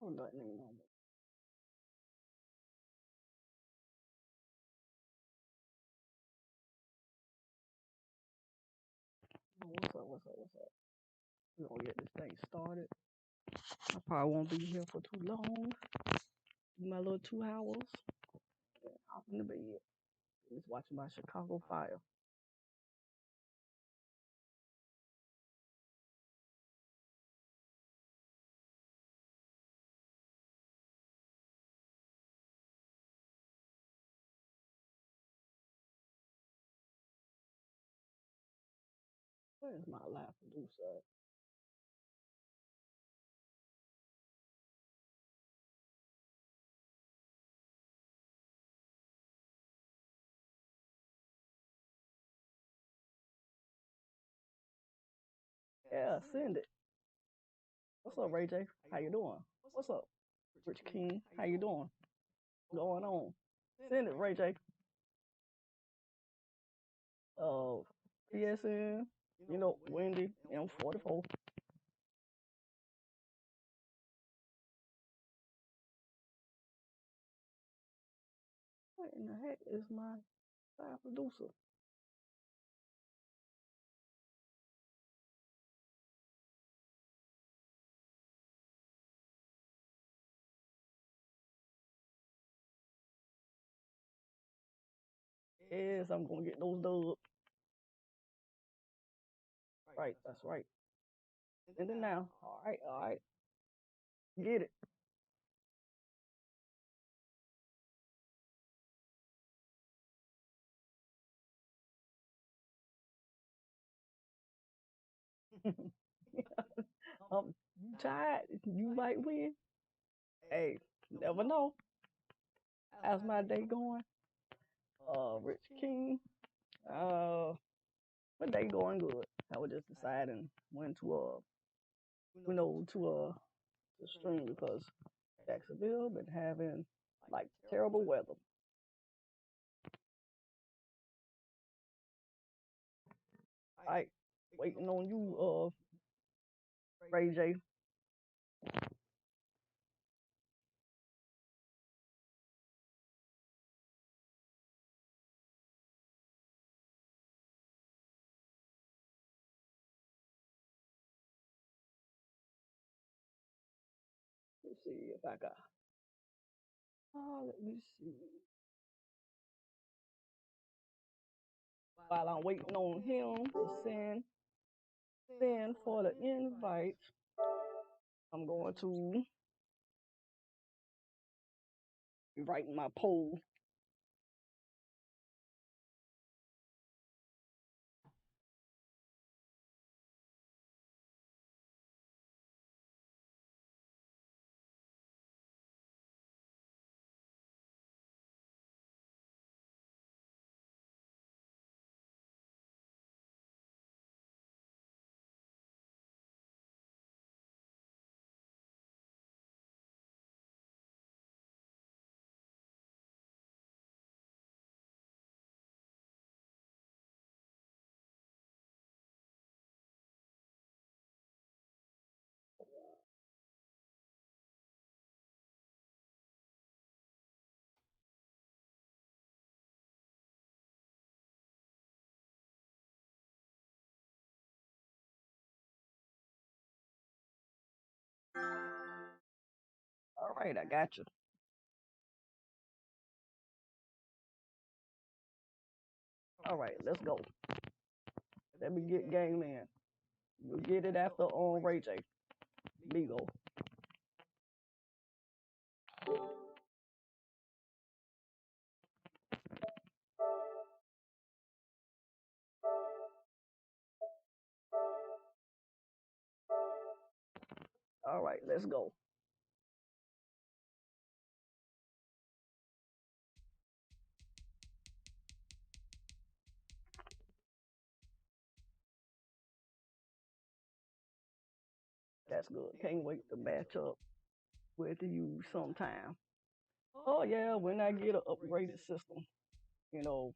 Nothing ain't normal. What's up? What's up? What's up? We're gonna get this thing started. I probably won't be here for too long. My little 2 hours. Yeah, hop in the bed. Just watching my Chicago Fire. Where's my live producer? Yeah, send it. What's up, Ray J? How you doing? What's up, Rich King? How you doing? Going on? Send it, Ray J. Uh, PSN. Wendy M44. What in the heck is my live producer? Yes, I'm gonna get those dubs. Right, that's right. And then now, all right, get it. You tired? You might win. Hey, never know. How's my day going? Rich King. Uh, my day going good. I was just deciding when to stream because Jacksonville been having like terrible weather. I waiting on you, Ray J. Let's see if I got. Let me see. While I'm waiting on him to send for the invite, I'm going to be writing my poll. All right, I got you. All right, let's go. Let me get game in. You'll get it after on Ray J. Migo. All right, let's go. That's good. Can't wait to match up with you sometime. Oh yeah, when I get an upgraded system, you know,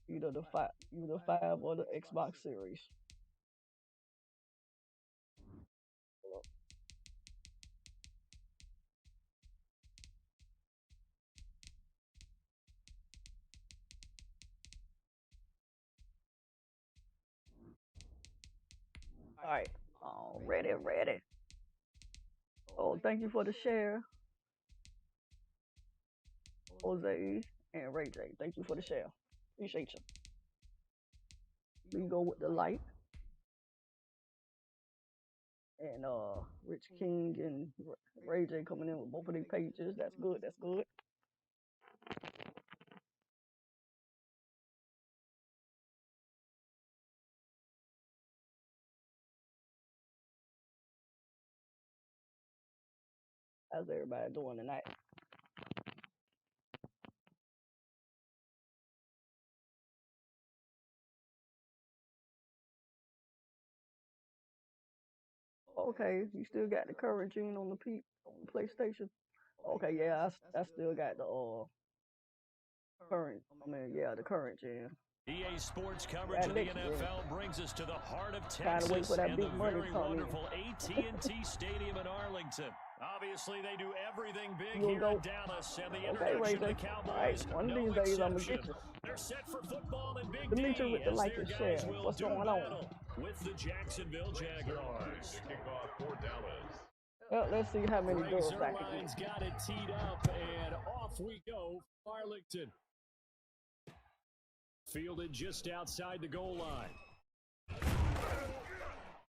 either five or the Xbox Series. All right. Ready, ready. Oh, thank you for the share, Jose and Ray J. Thank you for the share. Appreciate you. We go with the light and Rich King and Ray J coming in with both of these pages. That's good. That's good. How's everybody doing tonight? Okay, you still got the current gene on the PlayStation. Okay, yeah, I still got the current. I mean, yeah, the current gen. EA Sports coverage of the NFL brings us to the heart of Texas and the very wonderful AT&T Stadium in Arlington. Obviously, they do everything big here in Dallas, and the introduction of the Cowboys, one of these days I'm gonna get you. They're set for football in Big D D with the as like their and guys share. will What's do going battle with the Jacksonville Jaguars. Kickoff for Dallas. Well, let's see how many goals I can Zerline's got it teed up, and off we go for Arlington. Fielded just outside the goal line.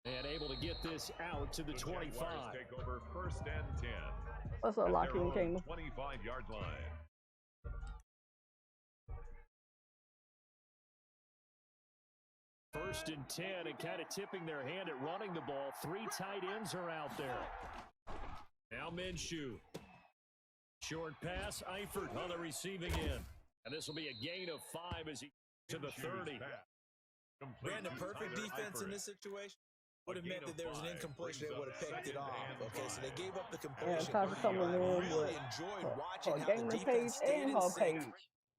And able to get this out to the 25. Take over 1st and 10. What's up, Locking King? 25-yard line. First and 10, and kind of tipping their hand at running the ball. 3 tight ends are out there. Now Minshew. Short pass, Eifert on the receiving end. And this will be a gain of 5 as he to the 30. Ran the perfect defense in this situation. Would have meant that there was an incompletion that would have picked it off. Okay, so they gave up the completion. Yeah, really enjoyed watching how the defense stayed in sync,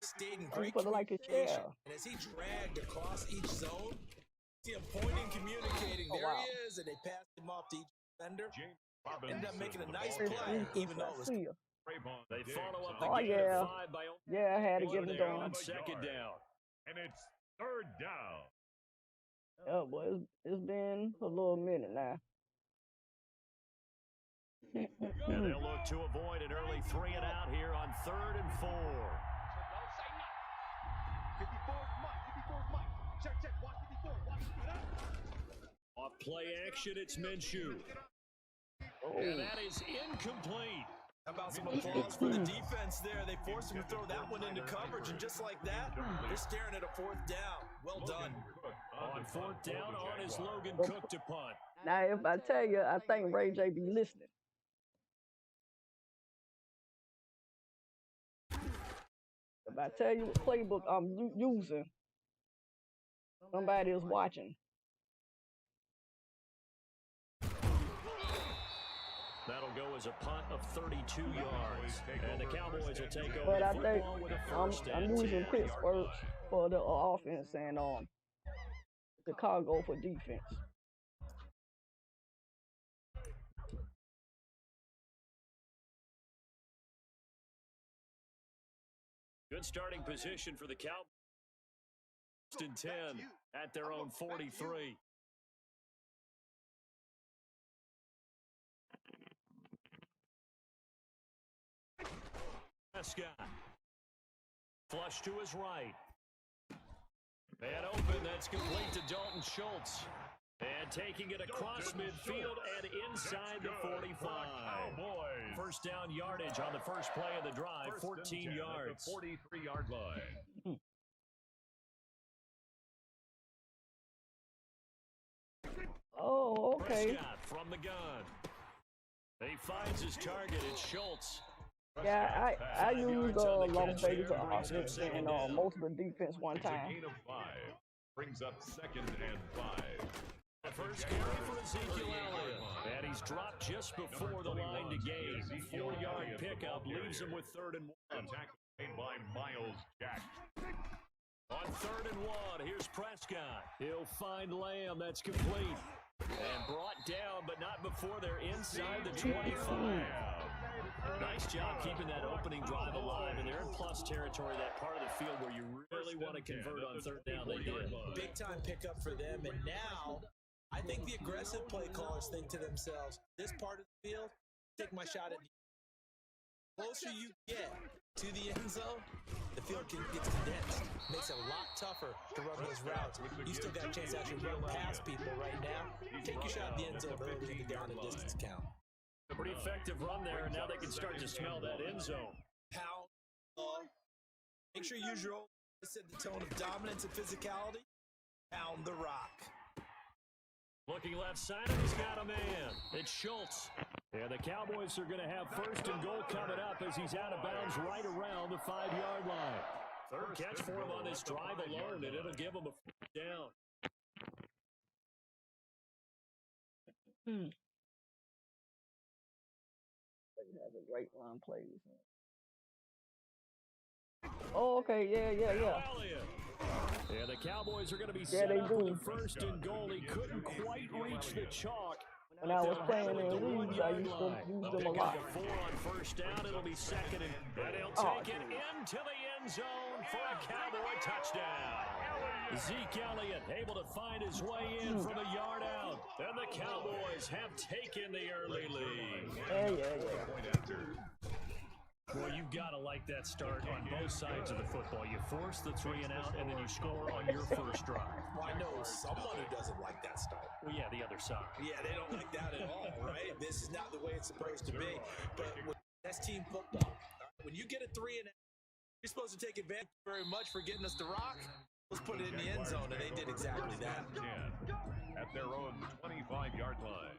stayed in great communication. And as he dragged across each zone, see him pointing, communicating. There he is, and they passed him off to each defender. Ended up making a nice play, even though it was. They follow up the gain of 5 by I had to give him down. Second down. And it's 3rd down. Oh, boy, it's been a little minute now. And they'll look to avoid an early 3 and out here on 3rd and 4. Off play action, it's Minshew. And that is incomplete. How about some applause for the defense there? They forced him to throw that one into coverage, and just like that, they're staring at a 4th down. Well done. On 4th down, on is Logan Cook to punt. Now, if I tell you, I think Ray J be listening. If I tell you what playbook I'm using, somebody is watching. That'll go as a punt of 32 yards. And the Cowboys will take over But I think football with a first I'm and using 10. Pittsburgh for the offense and Chicago for defense. Good starting position for the Cowboys. First and 10 at their own 43. Prescott. Flush to his right. And open, that's complete to Dalton Schultz. And taking it across midfield and inside the 45. First down yardage on the first play of the drive, 14 yards. 43-yard line. Oh, okay. Prescott from the gun. He finds his target. It's Schultz. Yeah, I used Las Vegas offense and multiple defense one time. Gain of 5 brings up 2nd and 5. The first carry for Ezekiel Elliott. And he's dropped just before the line to gain. 4-yard pickup leaves him with 3rd and 1. Tackle made by Miles Jack. On 3rd and 1, here's Prescott. He'll find Lamb. That's complete. And brought down, but not before they're inside the 25. Nice job keeping that opening drive alive, and they're in plus territory, that part of the field where you really want to convert on 3rd down. They did. Big time pickup for them, and now I think the aggressive play callers think to themselves, this part of the field, take my shot at the closer you get to the end zone, the field gets condensed. Makes it a lot tougher to run those routes. You still got a chance to actually run past people right now. Take your shot at the end zone early in the down and distance count. A pretty effective run there, and now they can start to smell that end zone. Pound long. Make sure you use your own set the tone of dominance and physicality. Pound the rock. Looking left side, and he's got a man. It's Schultz. And the Cowboys are going to have first and goal coming up as he's out of bounds right around the 5-yard line. Third catch for him on this drive alone, and it'll give him a first down. They have a great run plays. Oh, okay, yeah. Yeah, the Cowboys are going to be set up do. with the first and goal. He couldn't quite reach the chalk. When I was playing in leagues, I used to use them a lot. 4 on first down. It'll be second, and he'll take it into the end zone for a Cowboy touchdown. Zeke Elliott able to find his way in from a yard out. And the Cowboys have taken the early lead. Yeah. Boy, you've got to like that start on both sides of the football. You force the 3 and out, and then you score on your first drive. Well, I know someone who doesn't like that start. Well, yeah, the other side. Yeah, they don't like that at all, right? This is not the way it's supposed to be. But that's team football. When you get a 3 and out, you're supposed to take advantage very much for getting us to rock. Let's put it in the end zone, and they did exactly that. 10 at their own 25-yard line.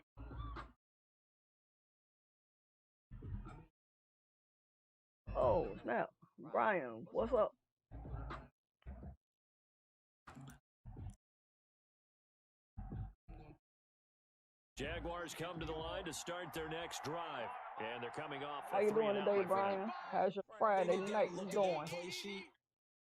Oh, snap. Brian, what's up? Jaguars come to the line to start their next drive. And they're coming off. How you doing today, Brian? How's your Friday night going?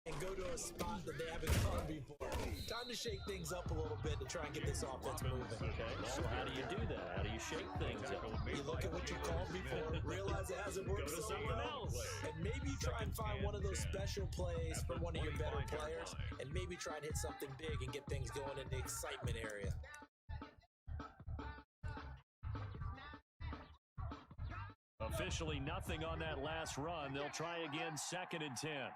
And go to a spot that they haven't gone before. Time to shake things up a little bit to try and get this offense moving. Okay, so how do you do that? How do you shake things up? You look at what you called before, realize it hasn't worked Go to so someone well, else. and maybe try and find one of those special plays for one of your better players, and maybe try and hit something big and get things going in the excitement area. Officially nothing on that last run. They'll try again, 2nd and 10.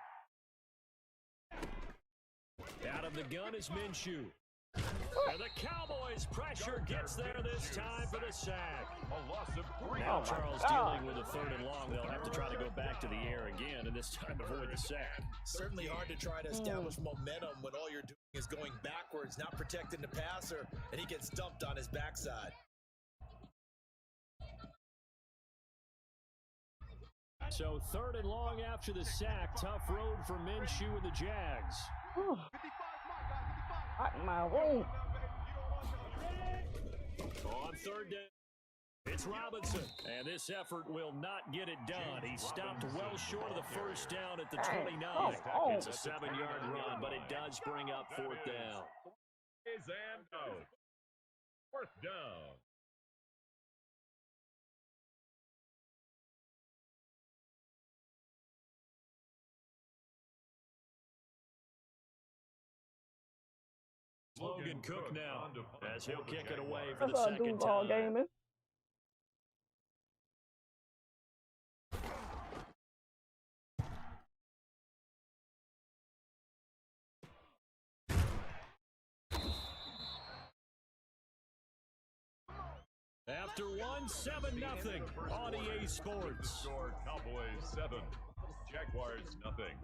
Out of the gun is Minshew. And the Cowboys' pressure gets there this time for the sack. A loss of 3. Now Charles dealing with a 3rd and long. They'll have to try to go back to the air again, and this time avoid the sack. Certainly hard to try to establish momentum when all you're doing is going backwards, not protecting the passer, and he gets dumped on his backside. So 3rd and long after the sack. Tough road for Minshew and the Jags. Hot in my room. On 3rd down, it's Robinson. And this effort will not get it done. He stopped well short of the first down at the 29. It's a 7-yard run, but it does bring up 4th down. Is and out. 4th down. Logan Cook now, as he'll kick it away for the That's all second Duval time. gaming. After 7-0 on EA Sports. Score Cowboys 7, Jaguars nothing.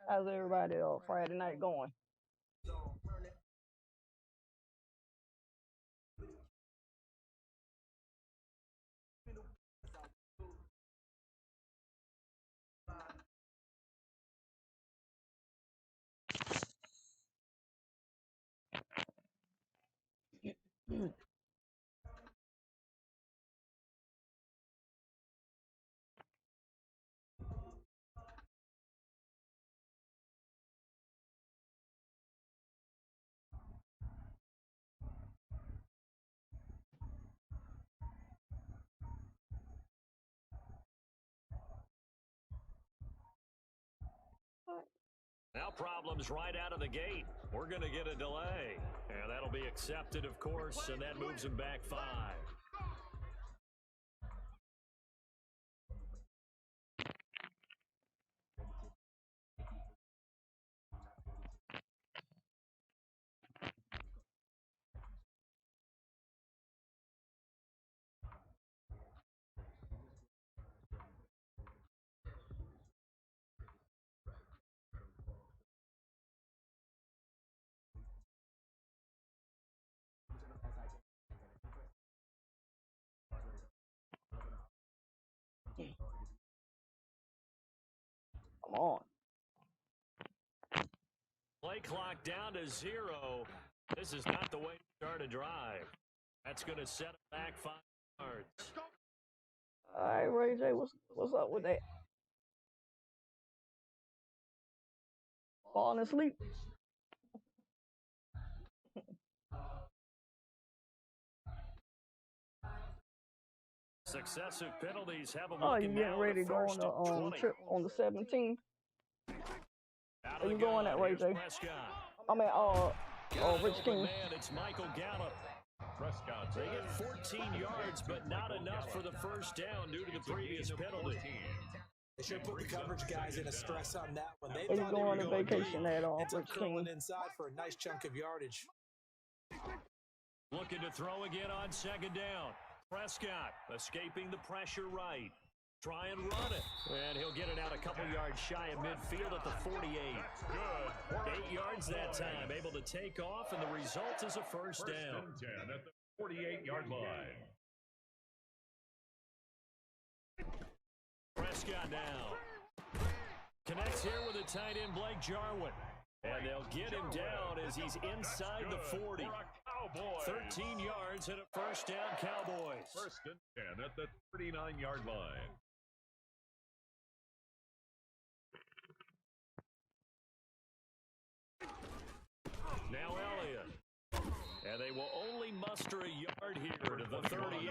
How's everybody Friday night going? Now problems right out of the gate. We're going to get a delay. And that'll be accepted, of course, and that moves him back 5. Come on. Play clock down to 0. This is not the way to start a drive. That's going to set him back 5 yards. All right, Ray J, what's up with that? Falling asleep? Successive penalties have him Oh, you looking getting now ready to go on the trip on the 17th? Are you going at Ray J? I mean, Rich King. Man, it's Michael Gallup. Prescott. They get 14 yards, but not enough for the first down due to the previous penalty. They should put the coverage guys in a stress on that one. They He's thought they were going on going vacation deep. at Ends up Rich King. curling inside for a nice chunk of yardage. Looking to throw again on second down. Prescott escaping the pressure right. Try and run it. And he'll get it out a couple yards shy of midfield at the 48. That's good. 8 yards that time. Able to take off, and the result is a first down. First and 10 at the 48-yard line. Prescott now. Connects here with a tight end, Blake Jarwin. And they'll get him down as he's inside the 40. 13 yards and a first down, Cowboys. First and 10 at the 39-yard line. Now Elliott. And they will only muster a yard here to the 38.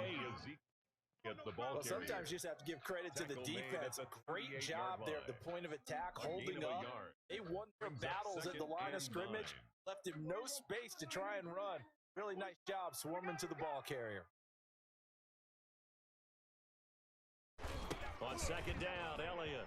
Get the ball Well, sometimes you just have to give credit to the defense. A great job there at the point of attack, holding up. They won their battles at the line of scrimmage, left him no space to try and run. Really nice job swarming to the ball carrier. On second down, Elliott.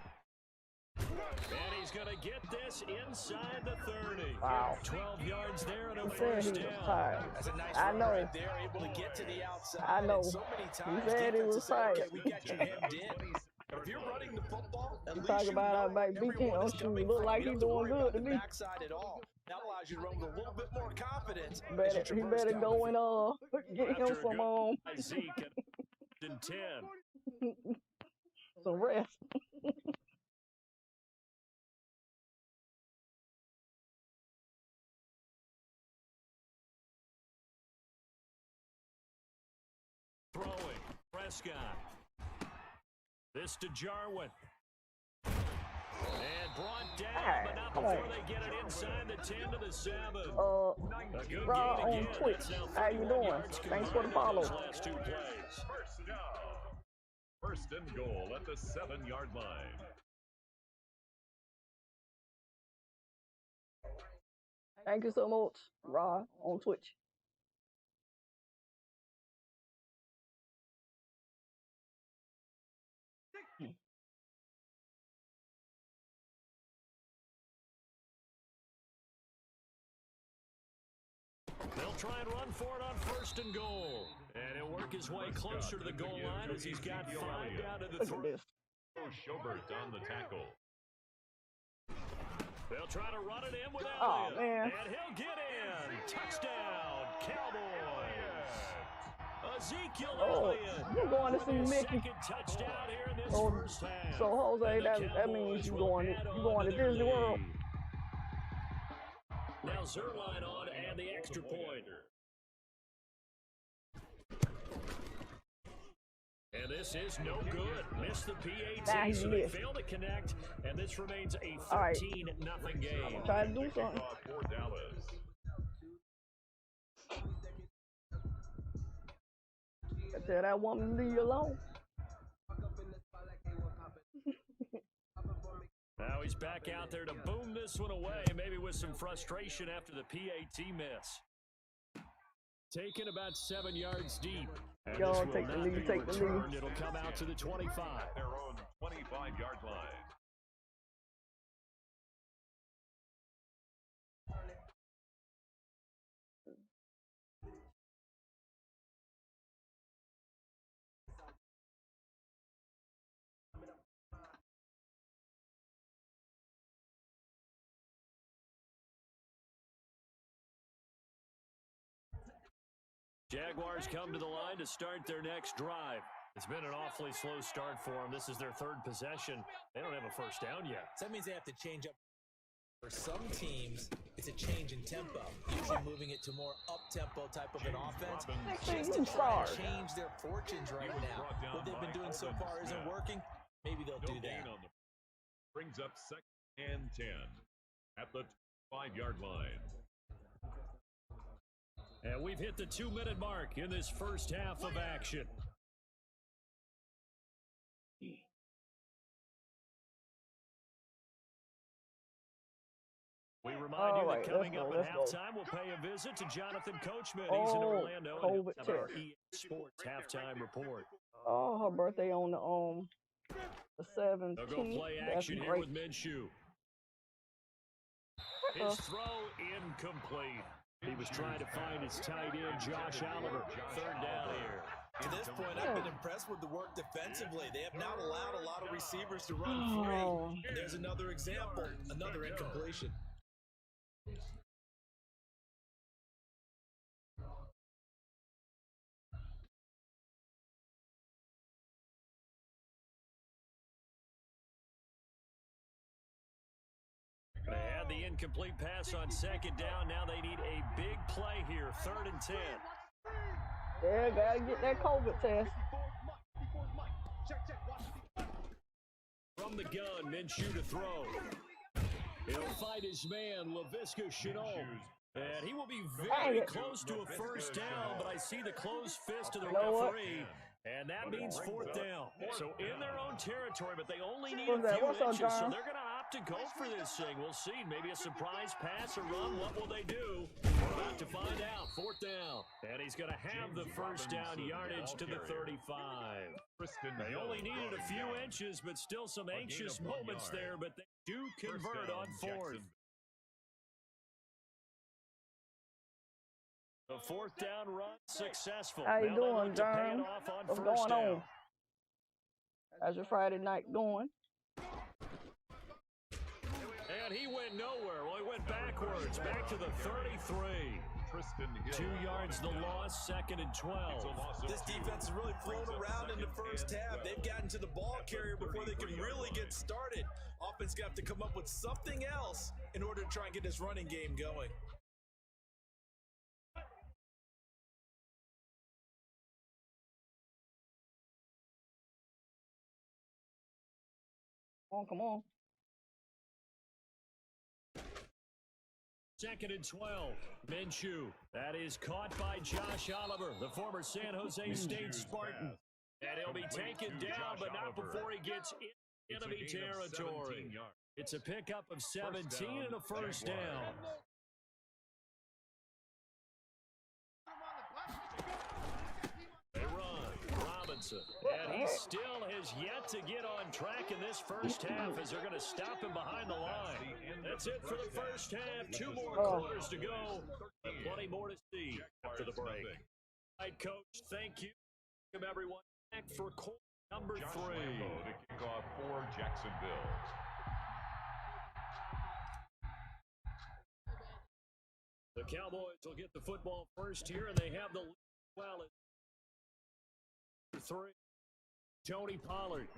And he's going to get this inside the 30. Wow. 12 yards there and a He said first he was down. tired. That's a nice I run know. right there, able to get to the outside. I know. And so many times, He said he was defenses say, tired. okay, we got you hemmed in. But if you're running the football, at You least talk you about know how back beat everyone him. is coming Look from like you. he's Don't have doing worry good to about the me. backside at all. That allows you to run with a little bit more confidence. as Better, you he traverse better down go the and field. get him After a some good Zeke and 10. some rest. Throwing. Prescott. This to Jarwin. And brought down, but not before they get it inside the 10 to the 7. A good Raw gain on again. Twitch. That's now How you 31 doing? yards Thanks for the combined follow. in those last 2 plays. First down. First and goal at the 7-yard line. Thank you so much, Raw on Twitch. They'll try and run for it on first and goal. And he'll work his way closer to the goal line as he's got 5 down to the Look at 3. this. Schobert on the tackle. They'll try to run it in with Oh, Elliott. man. And he'll get in. Touchdown, Cowboys. Ezekiel Elliott. You going to see with his Mickey? second touchdown here in this So, first half. so Jose, And the that means Cowboys you will going add to on Disney their World. lead. Now Zerline on and the extra point. And this is no good. Missed the Nah, he PAT, so they missed. fail to connect, and this remains a All right. 13-0 game. Try to do something. For Dallas. I tell that woman to leave you alone. Now he's He's back out there to boom this one away, maybe with some frustration after the PAT miss. Taken about 7 yards deep. And this will take the not lead, be take the returned. lead. It'll come out to the 25. Their own 25-yard line. Jaguars come to the line to start their next drive. It's been an awfully slow start for them. This is their third possession. They don't have a first down yet. So that means they have to change up. For some teams, it's a change in tempo, usually moving it to more up-tempo type of an offense. Just to try and change their fortunes right now. What they've been doing so far isn't working. Maybe they'll do that. Brings up 2nd and 10 at the 5-yard line. And we've hit the 2-minute mark in this first half of action. We remind you that coming up at halftime, we'll pay a visit to Jonathan Coachman. He's in Orlando, and he'll have our EA Sports halftime report. Oh, her birthday on the 17th. They'll go play action here with Minshew. His throw incomplete. He was trying to find his tight end, Josh Oliver. 3rd down here. To this point, I've been impressed with the work defensively. They have not allowed a lot of receivers to run free. And there's another example, another incompletion. They had the incomplete pass on 2nd down. Now they need a big play here. 3rd and 10. Yeah, gotta get that COVID test. From the gun, Minshew to throw. He'll fight his man, Laviska Shenault. And he will be very close to a first down, but I see the closed fist of the referee. And that means 4th down. So in their own territory, but they only need a few inches, so they're going to opt to go for this thing. We'll see. Maybe a surprise pass or run. What will they do? We're about to find out. 4th down. And he's going to have the first down yardage to the 35. They only needed a few inches, but still some anxious moments there, but they do convert on 4th. The 4th down run successful. How you doing, John? What's going on? How's your Friday night going? And he went nowhere. Well, he went backwards, back to the 33. 2 yards the loss, 2nd and 12. This defense has really flown around in the first half. They've gotten to the ball carrier before they can really get started. Offense got to come up with something else in order to try and get this running game going. Come on. 2nd and 12. Minshew. That is caught by Josh Oliver, the former San Jose State Spartan. And he'll be taken down, but not before he gets in enemy territory. It's a pickup of 17 and a first down. They run. Robinson. And he still has yet to get on track in this first half as they're going to stop him behind the line. That's it for the first half. 2 more quarters to go. But plenty more to see after the break. All right, Coach, thank you. Welcome, everyone, back for quarter number 3. To kick off for Jacksonville. The Cowboys will get the football first here, and they have the lead well at 3. Tony Pollard.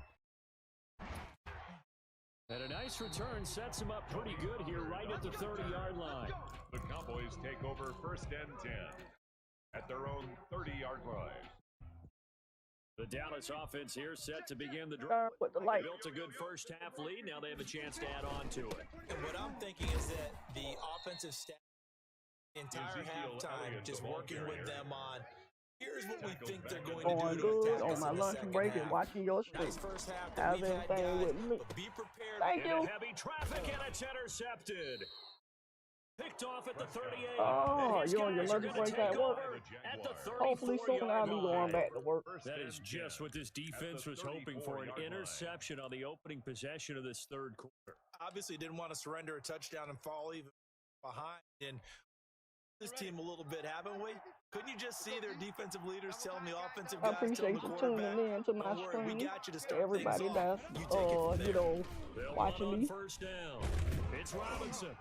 And a nice return sets him up pretty good here right at the 30-yard line. The Cowboys take over 1st and 10 at their own 30-yard line. The Dallas offense here set to begin the drive. They built a good first half lead. Now they have a chance to add on to it. And what I'm thinking is that the offensive staff entire halftime just working with them on Here's what we think they're going Going to do to good attack on us my in the lunch second break and half. watching your stream. Nice first half that How's we've had, everything guys, with me? but be prepared. Thank you. Heavy traffic, and it's intercepted. Picked off at the 38. Oh, you're on your lunch break at work? At the Hopefully soon I'll be going back to work. That is just what this defense was hoping for, an interception on the opening possession of this third quarter. Obviously didn't want to surrender a touchdown and fall even behind. And this team a little bit, haven't we? Couldn't you just see their defensive leaders telling the offensive I guys, telling appreciate the you quarterback, tuning in to my don't worry, we stream. got you to start Everybody things off. that's, You take it from there. you know, They'll watching run on me. first down. It's Robinson.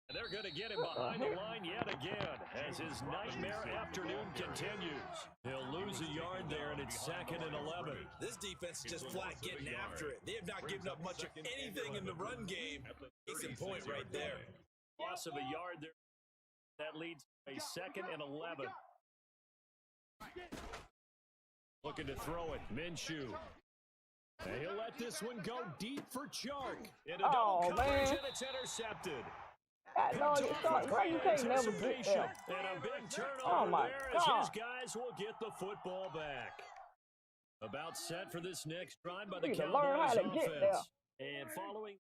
And they're going to get him behind the line yet again as his nightmare afternoon continues. He'll lose a yard there, and it's 2nd and 11. This defense is just flat getting after it. They have not given up much of anything in the run game. Case in point right there. Loss of a yard there. That leads to a 2nd and 11. Looking to throw it. Minshew. And he'll let this one go deep for Chark. Into double coverage, and it's intercepted. No, why you can't never get there? And a big turnover Oh my there as God. his guys will get the football back. About set for this next drive by the You need to learn how Cowboys to get there. offense. And following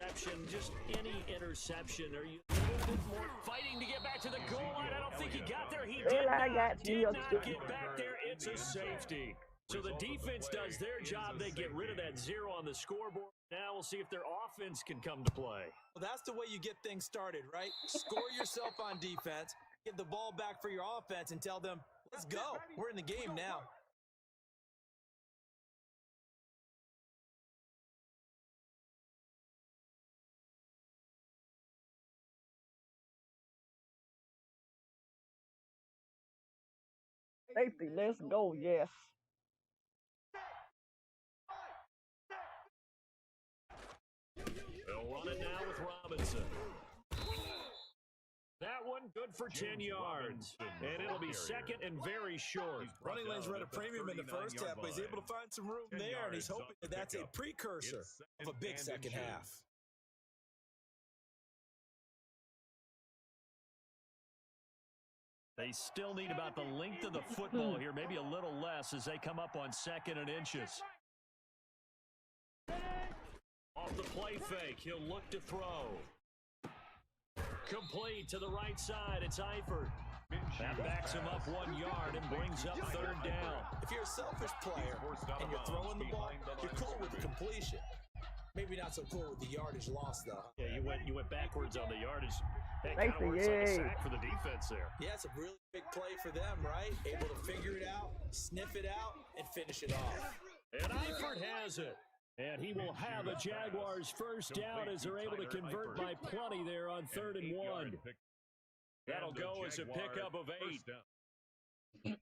interception, just any interception, are you a little bit more fighting to get back to the goal line? I don't think he got there. He did I not, got you. did not get back there. It's a safety. So the defense does their job. They get rid of that 0 on the scoreboard. Now we'll see if their offense can come to play. Well, that's the way you get things started, right? Score yourself on defense, give the ball back for your offense, and tell them, let's go. We're in the game now. Safety, let's go, yes. They'll run it now with Robinson. That one good for 10 yards. And it'll be 2nd and very short. Running lanes run a premium in the first half, but he's able to find some room there, and he's hoping that that's a precursor of a big second half. They still need about the length of the football here, maybe a little less as they come up on 2nd and inches. Off the play fake, he'll look to throw. Complete to the right side, it's Eifert. That backs him up 1 yard and brings up 3rd down. If you're a selfish player and you're throwing the ball, you're cool with the completion. Maybe not so cool with the yardage loss, though. Yeah, you went backwards on the yardage. That Thank kind of you, works like a yay. sack for the defense there. Yeah, it's a really big play for them, right? Able to figure it out, sniff it out, and finish it off. And Eifert has it. And he will have a Jaguars first down as they're able to convert by plenty there on 3rd and 1. That'll go as a pickup of 8.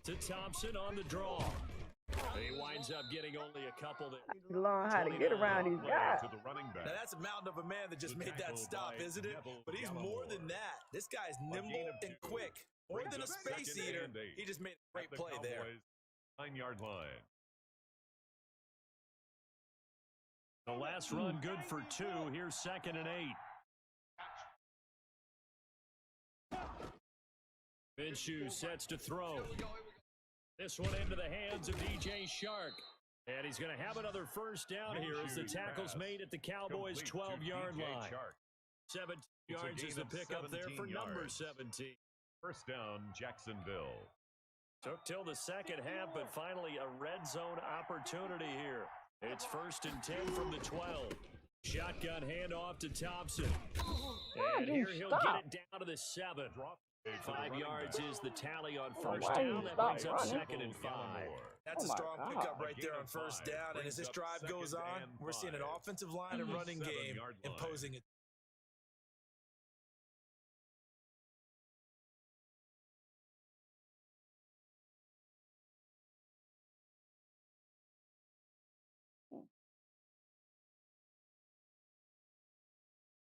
To Thompson on the draw. He winds up getting only a couple that Learn how to get around these guys. Now, that's a mountain of a man that just made that stop, isn't it? But he's more than that. This guy's nimble and quick. More than a space eater, he just made a great play there. 9-yard line. the last run good for 2. Here's 2nd and 8. Minshew sets to throw. This one into the hands of DJ Shark. And he's going to have another first down here as the tackle's made at the Cowboys' 12-yard line. 17 yards is the pickup there for number 17. First down, Jacksonville. Took till the second half, but finally a red zone opportunity here. It's 1st and 10 from the 12. Shotgun handoff to Thompson. And here he'll get it down to the 7. 5 yards is the tally on first down. That brings up 2nd and 5. That's a strong pickup right there on first down. And as this drive goes on, we're seeing an offensive line and running game imposing it.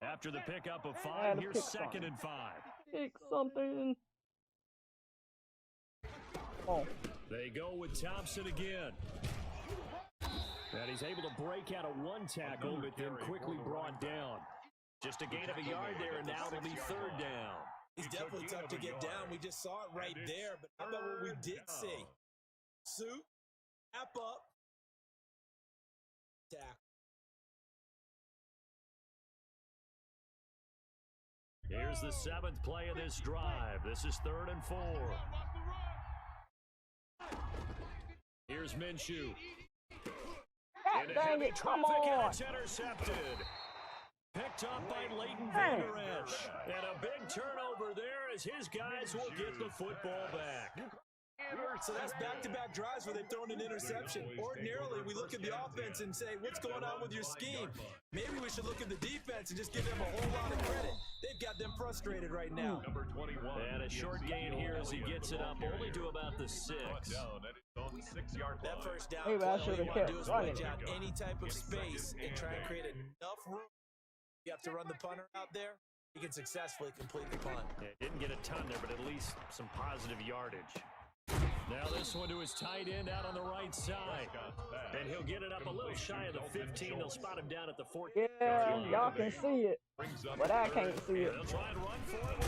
After the pickup of 5, here's 2nd and 5. Pick something. Oh. They go with Thompson again. And he's able to break out of one tackle, but then quickly brought down. Just a gain of a yard there, and now it'll be third down. He's definitely tough to get down. We just saw it right there, but how about what we did see? Suit, wrap up, tackle. Here's the 7th play of this drive. This is 3rd and 4. Here's Minshew. Dang it, come on. It's intercepted. Picked up by Leighton Vander Esch. And a big turnover there as his guys will get the football back. So that's back-to-back drives where they've thrown an interception. Ordinarily, we look at the offense and say, what's going on with your scheme? Maybe we should look at the defense and just give them a whole lot of credit. They've got them frustrated right now. Number 21. And a short gain here as he gets it up only to about the 6. That first down, Maybe I all should you have want to kept do is running. wedge out any type of space and try and create enough room. You have to run the punter out there. He can successfully complete the punt. Yeah, didn't get a ton there, but at least some positive yardage. Now this one to his tight end out on the right side. And he'll get it up a little shy of the 15. They'll spot him down at the 14. Yeah, y'all can see it, but I can't see it. They'll try and run for it.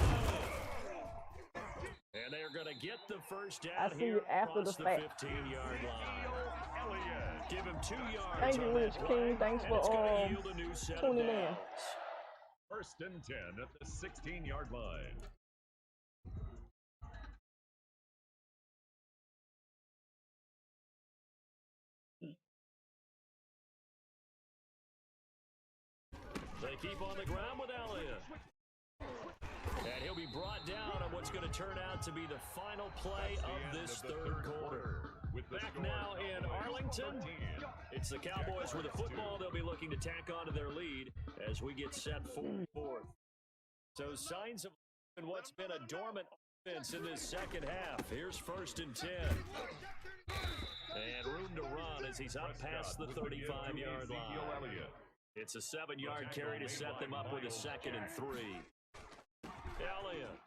And they're going to get the first down I see here it after the across the fact. 15-yard line. Give him 2 yards. Thank you, on Rich that King. play, Thanks and it's gonna for yield a new set of tuning in. downs. 1st and 10 at the 16-yard line. They keep on the ground with Elliott. And he'll be brought down on what's going to turn out to be the final play of this 3rd quarter. Back now in Arlington, it's the Cowboys with the football. They'll be looking to tack onto their lead as we get set for 4th. So signs of what's been a dormant offense in this second half. Here's 1st and 10. And room to run as he's up past the 35-yard line. It's a 7-yard carry to set them up with a 2nd and 3. Elliott.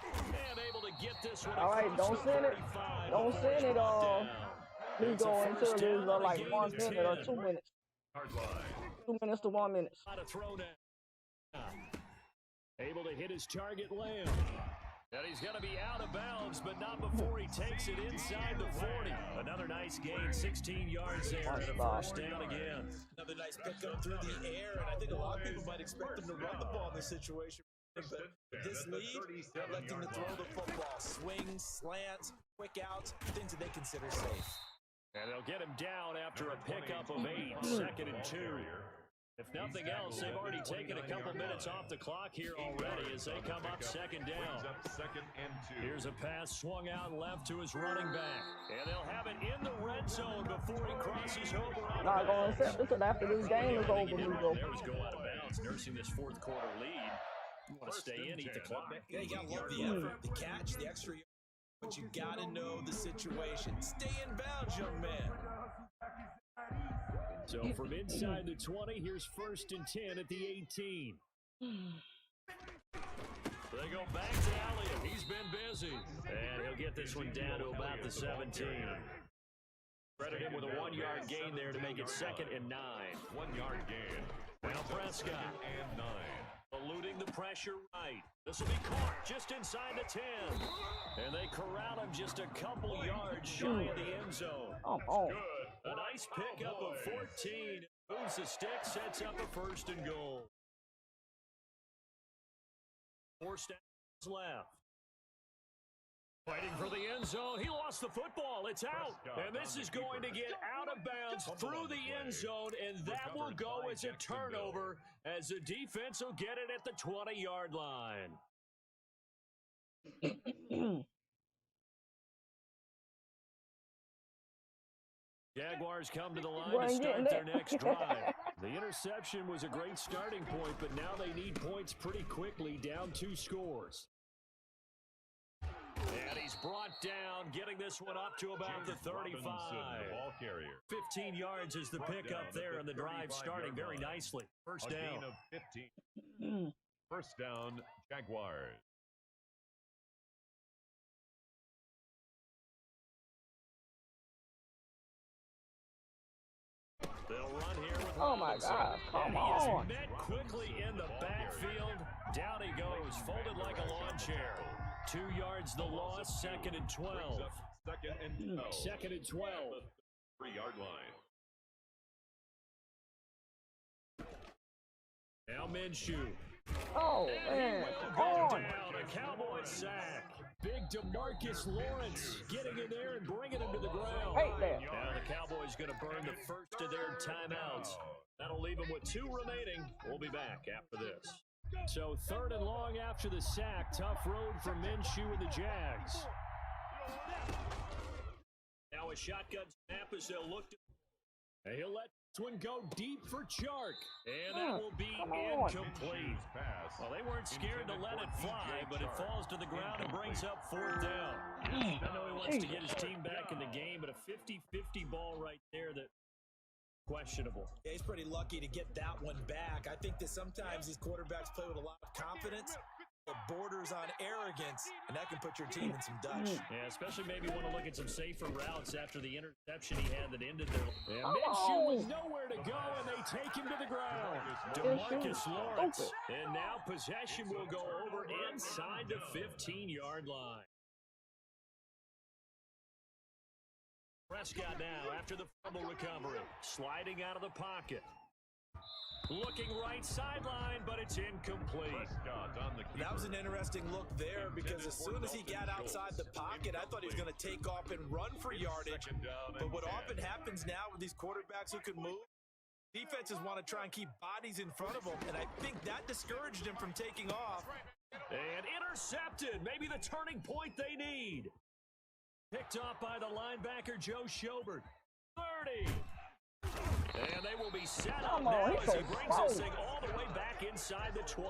And able to get this one. All right, don't send it. Don't send it. We go until there's like 1 minute or 2 minutes. 2 minutes to 1 minute. Able to hit his target, Lamb. And he's going to be out of bounds, but not before he takes it inside the 40. Another nice gain, 16 yards there, and a first down again. Another nice pickup through the air, and I think a lot of people might expect him to run the ball in this situation. But this lead, electing to throw the football. Swings, slants, quick outs, things that they consider safe. And they'll get him down after a pickup of 8, 2nd and 2. If nothing else, they've already taken a couple minutes off the clock here already as they come up 2nd down. Here's a pass swung out left to his running back. And they'll have it in the red zone before he crosses over. Not going to accept it until after this game is over. There's go out of bounds, nursing this 4th quarter lead. You want to stay in, eat the clock. Yeah, you got to love the effort, the catch, the extra yard. But you got to know the situation. Stay in bounds, young man. So from inside the 20, here's 1st and 10 at the 18. They go back to Elliott. He's been busy. And he'll get this one down to about the 17. Credit him with a 1-yard gain there to make it 2nd and 9. 1-yard gain. Now Prescott. And 9. Eluding the pressure right. This will be caught just inside the 10. And they corral him just a couple yards shy of the end zone. Oh. A nice pickup of 14. Moves the stick, sets up a 1st and goal. 4 steps left. Fighting for the end zone. He lost the football. It's out. And this is going to get out of bounds through the end zone, and that will go as a turnover as the defense will get it at the 20-yard line. Jaguars come to the line to start their next drive. The interception was a great starting point, but now they need points pretty quickly, down 2 scores. And he's brought down, getting this one up to about the 35. 15 yards is the pickup there, and the drive starting very nicely. First down. 15. First down, Jaguars. Oh my God, come on. He is met quickly in the backfield. Down he goes, folded like a lawn chair. 2 yards the loss, 2nd and 12. Second and 12. 3-yard line. Now Minshew. Oh, man. Come on. Down, a Cowboys sack. Big DeMarcus Lawrence getting in there and bringing him to the ground. Right there. Now the Cowboys going to burn the first of their timeouts. That'll leave them with 2 remaining. We'll be back after this. So 3rd and long after the sack. Tough road for Minshew and the Jags. Now a shotgun snap as they'll look to... He'll let this one go deep for Chark. And that will be incomplete. Well, they weren't scared to let it fly, but it falls to the ground and brings up 4th down. I know he wants to get his team back in the game, but a 50-50 ball right there that questionable. Yeah, he's pretty lucky to get that one back. I think that sometimes these quarterbacks play with a lot of confidence. It borders on arrogance, and that can put your team in some Dutch. Yeah, especially maybe want to look at some safer routes after the interception he had that ended their... Yeah, Minshew was nowhere to go, and they take him to the ground. DeMarcus Lawrence. And now possession will go over inside the 15-yard line. Prescott now after the fumble recovery. Sliding out of the pocket. Looking right sideline, but it's incomplete. That was an interesting look there because as soon as he got outside the pocket, I thought he was going to take off and run for yardage. But what often happens now with these quarterbacks who can move, defenses want to try and keep bodies in front of them, and I think that discouraged him from taking off. And intercepted, maybe the turning point they need. Picked off by the linebacker, Joe Schobert. 30. And they will be set up now as he brings this thing all the way back inside the 20.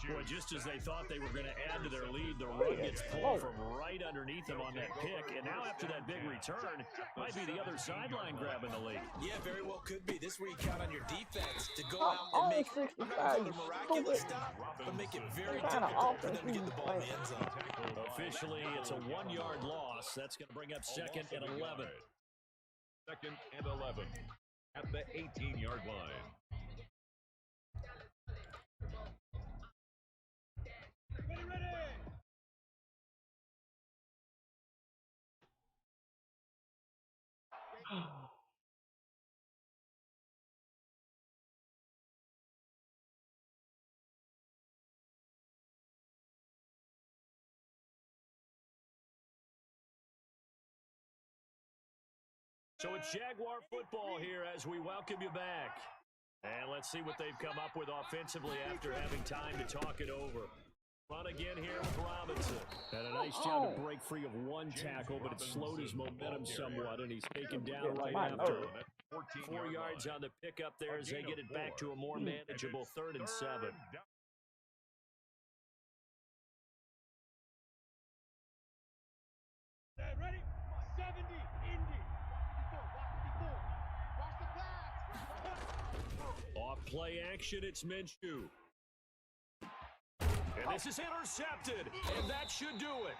Boy, just as they thought they were going to add to their lead, the rug gets pulled from right underneath them on that pick. And now after that big return, might be the other sideline grabbing the lead. Yeah, very well could be. This is where you count on your defense to go out and make a miraculous stop, but make it very difficult for them to get the ball in the end zone. Officially, it's a 1-yard loss. That's going to bring up 2nd and 11. 2nd and 11 at the 18-yard line. So it's Jaguar football here as we welcome you back. And let's see what they've come up with offensively after having time to talk it over. Run again here with Robinson. And a nice job to break free of 1 tackle, but it slowed his momentum somewhat, and he's taken down right after. 4 yards on the pickup there as they get it back to a more manageable 3rd and 7. Ready? 70, Indy. 54, watch the pass. Off play action, it's Minshew. And this is intercepted, and that should do it.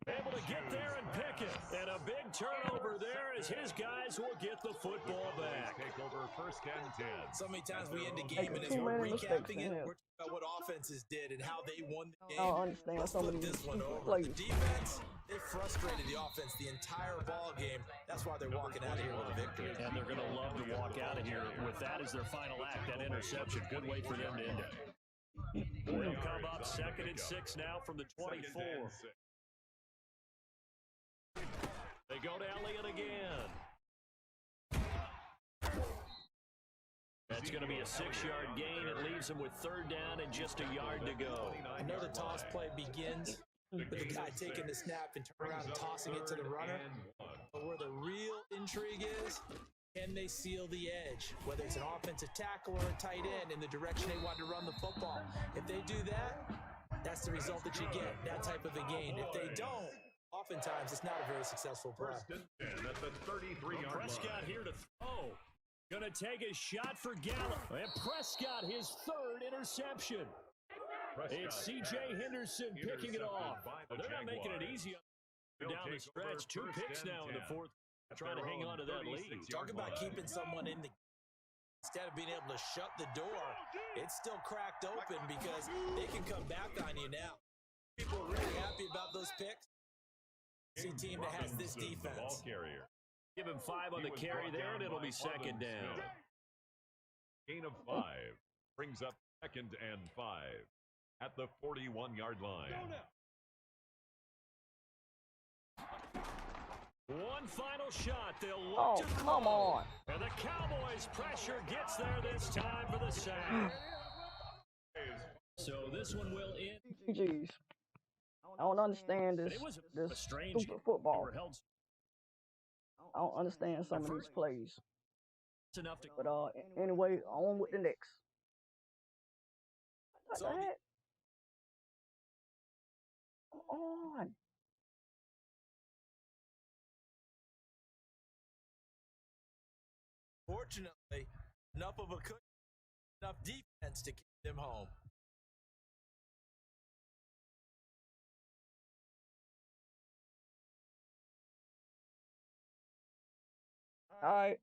Able to get there and pick it. And a big turnover there as his guys will get the football back. Take over 1st and 10. So many times we end the game, and as we're recapping it, we're talking about what offenses did and how they won the game. I don't understand Let's flip this one over. The defense, they frustrated the offense the entire ball game. That's why they're walking out of here with a victory. And they're going to love to walk out of here with that as their final act, that interception. Good way for them to end it. Will come up 2nd and 6 now from the 24. They go to Elliott again. That's going to be a 6-yard gain. It leaves them with 3rd down and just a yard to go. I know the toss play begins with the guy taking the snap and turning around and tossing it to the runner. But where the real intrigue is, can they seal the edge? Whether it's an offensive tackle or a tight end in the direction they want to run the football. If they do that, that's the result that you get, that type of a gain. If they don't, oftentimes it's not a very successful play. At the 33-yard line. Prescott here to throw. Gonna take a shot for Gallup. And Prescott, his 3rd interception. It's C.J. Henderson picking it off. Well, they're not making it easy down the stretch. 2 picks now in the 4th. Trying to hang on to that lead. Talk about keeping someone in the Instead of being able to shut the door, it's still cracked open because they can come back on you now. People are really happy about those picks. See a team that has this defense. Give him 5 on the carry there, and it'll be second down. Gain of 5 brings up 2nd and 5 at the 41-yard line. One final shot. They'll look Oh, to come on. And the Cowboys' pressure gets there this time for the sack. So this one will end. Jeez. I don't understand this, It was this a strange stupid football. I don't understand some of these plays. It's enough to. But anyway, on with the next. What the heck? Come on. Fortunately, enough of a cushion, enough defense to keep them home. All right.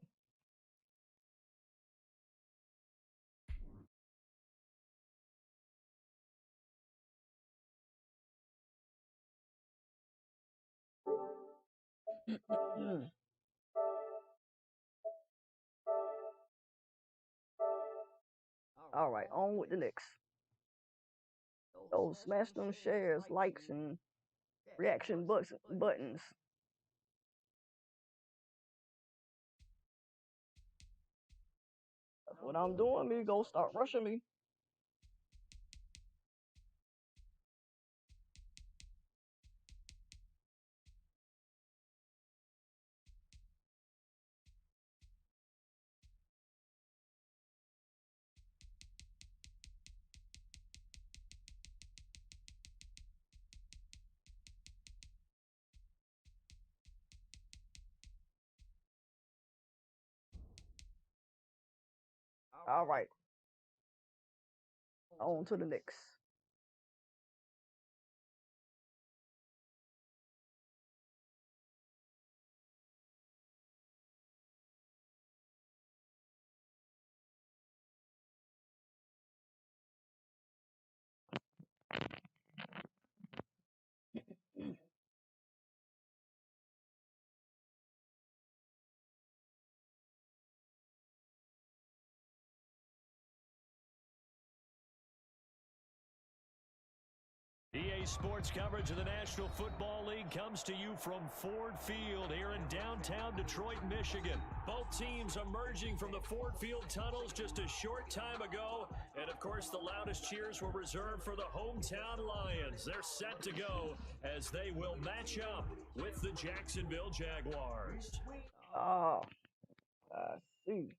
All right, on with the next. So smash them shares, likes, and reaction buttons. That's what I'm doing, me. Go start rushing me. All right. On to the next. EA Sports coverage of the National Football League comes to you from Ford Field here in downtown Detroit, Michigan. Both teams emerging from the Ford Field tunnels just a short time ago. And, of course, the loudest cheers were reserved for the hometown Lions. They're set to go as they will match up with the Jacksonville Jaguars. Oh, I see.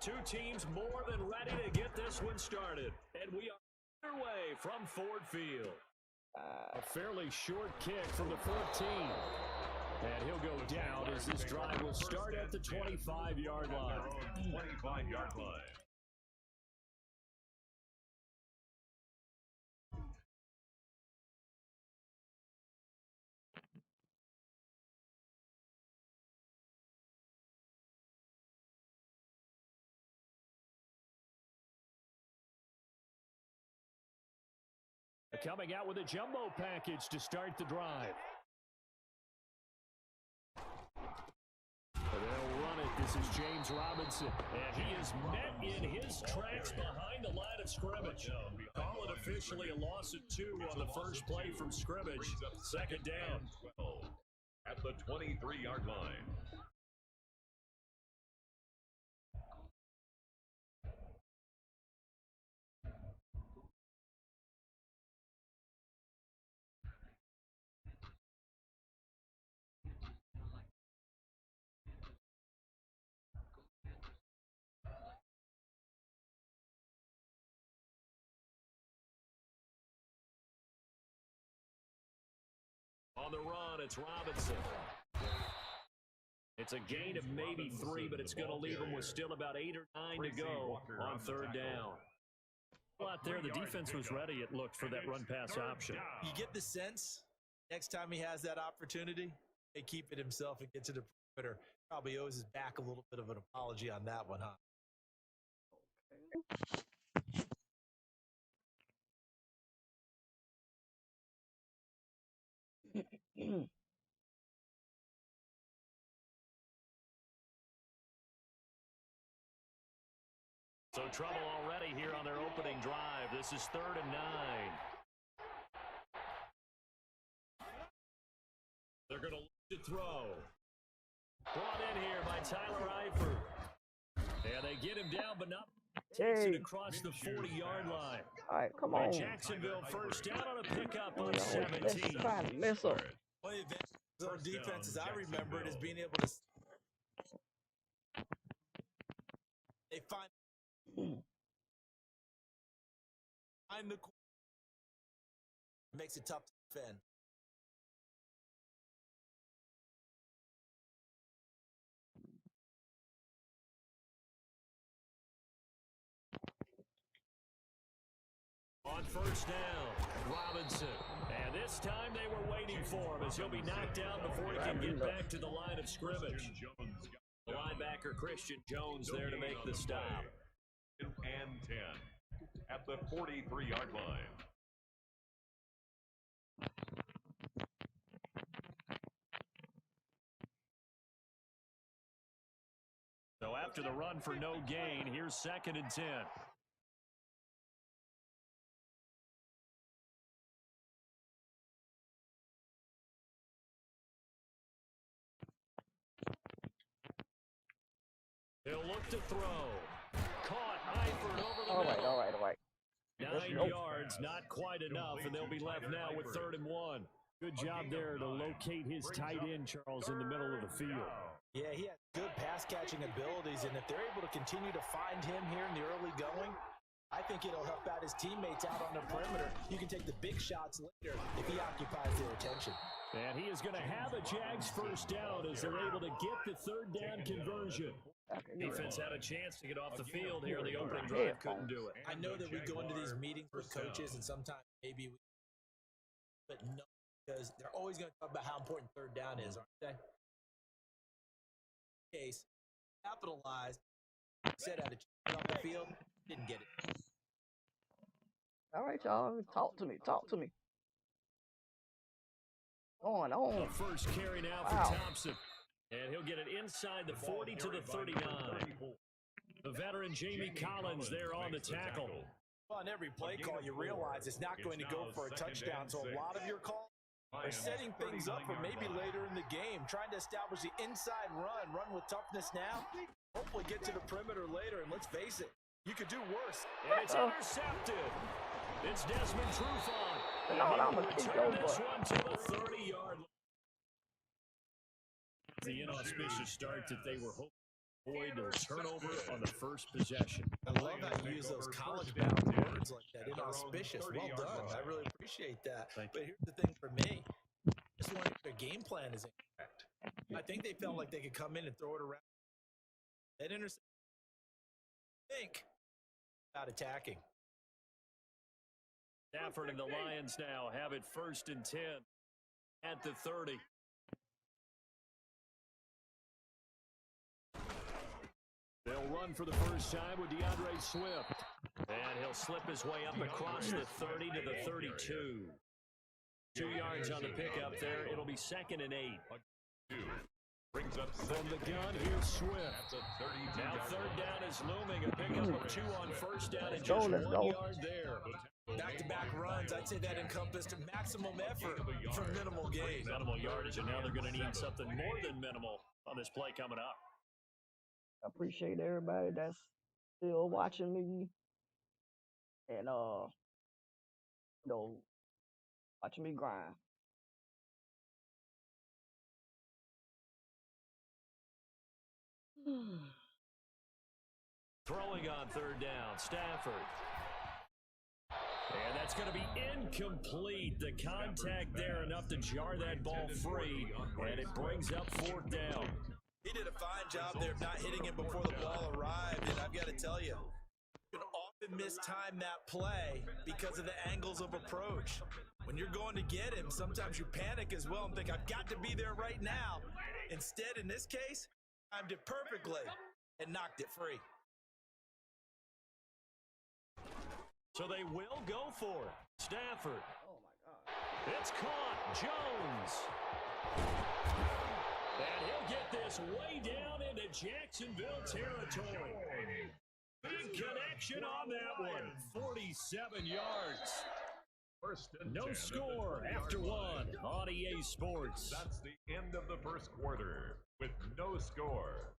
Two teams more than ready to get this one started. And we are underway from Ford Field. A fairly short kick from the 14. And he'll go down as this drive will start at the 25-yard line. 25-yard line. Coming out with a jumbo package to start the drive. They'll run it. This is James Robinson. And he is met in his tracks behind the line of scrimmage. Call it officially a loss of 2 on the first play from scrimmage. Second down. At the 23-yard line. On the run, it's Robinson. It's a gain of maybe 3, but it's going to leave them with still about 8 or 9 to go on third down. Out there, the defense was ready, it looked, for that run-pass option. You get the sense Next time he has that opportunity, he keep it himself and get to the perimeter. Probably owes his back a little bit of an apology on that one, huh? So trouble already here on their opening drive. This is 3rd and 9. They're going to look to throw. Brought in here by Tyler Eifert. And they get him down, but not takes it across the 40-yard line. All right, come on. Jacksonville first down on a pickup on 17. Trying to mess up. One of the advantages of defenses I remember it is being able to they find the makes it tough to defend. On first down, Robinson. And this time they were waiting for him as he'll be knocked down before he can get back to the line of scrimmage. The linebacker Christian Jones there to make the stop. And 10 at the 43-yard line. So after the run for no gain, here's 2nd and 10. He'll look to throw. Caught Eifert over the middle. All right. 9 yards, not quite enough, and they'll be left now with 3rd and 1. Good job there to locate his tight end, Charles, in the middle of the field. Yeah, he has good pass-catching abilities, and if they're able to continue to find him here in the early going, I think it'll help out his teammates out on the perimeter. You can take the big shots later if he occupies their attention. And he is going to have a Jags first down as they're able to get the 3rd down conversion. Defense had a chance to get off the field here. The opening drive couldn't do it. I know that we go into these meetings with coaches, and sometimes maybe we, but no, because they're always going to talk about how important 3rd down is, aren't they? Case capitalized, said out of off the field, didn't get it. All right, y'all. Talk to me. On. The first carry now for Thompson. And he'll get it inside the 40 to the 39. The veteran Jamie Collins there on the tackle. Well, on every play call, you realize it's not going to go for a touchdown. So a lot of your calls are setting things up for maybe later in the game, trying to establish the inside run with toughness now. Hopefully get to the perimeter later, and let's face it, you could do worse. And it's intercepted. It's Desmond Trufant. I'm going to return this one to the 30-yard line. The inauspicious start that they were hoping to avoid a turnover on the first possession. I love how you use those college-bound words like that. Inauspicious. Well done. I really appreciate that. But here's the thing for me. Just wondering if their game plan is incorrect. I think they felt like they could come in and throw it around. That interception. Think about attacking. Stafford and the Lions now have it 1st and 10 at the 30. They'll run for the first time with DeAndre Swift. And he'll slip his way up across the 30 to the 32. 2 yards on the pickup there. It'll be 2nd and 8. Brings up from the gun, here's Swift. Now 3rd down is looming. A pickup of 2 on first down and just 1 yard there. Back-to-back runs, I'd say that encompassed maximum effort for minimal gain. Minimal yardage, and now they're going to need something more than minimal on this play coming up. I appreciate everybody that's still watching me and watching me grind. Throwing on 3rd down, Stafford. And that's going to be incomplete. The contact there enough to jar that ball free, and it brings up 4th down. He did a fine job there of not hitting him before the ball arrived, and I've got to tell you, you can often mistime that play because of the angles of approach. When you're going to get him, sometimes you panic as well and think, I've got to be there right now. Instead, in this case, timed it perfectly and knocked it free. So they will go for it. Stafford. Oh, my God. It's caught. Jones. And he'll get this way down into Jacksonville territory. Big connection on that one. 47 yards. No score after one on EA Sports. That's the end of the first quarter with no score.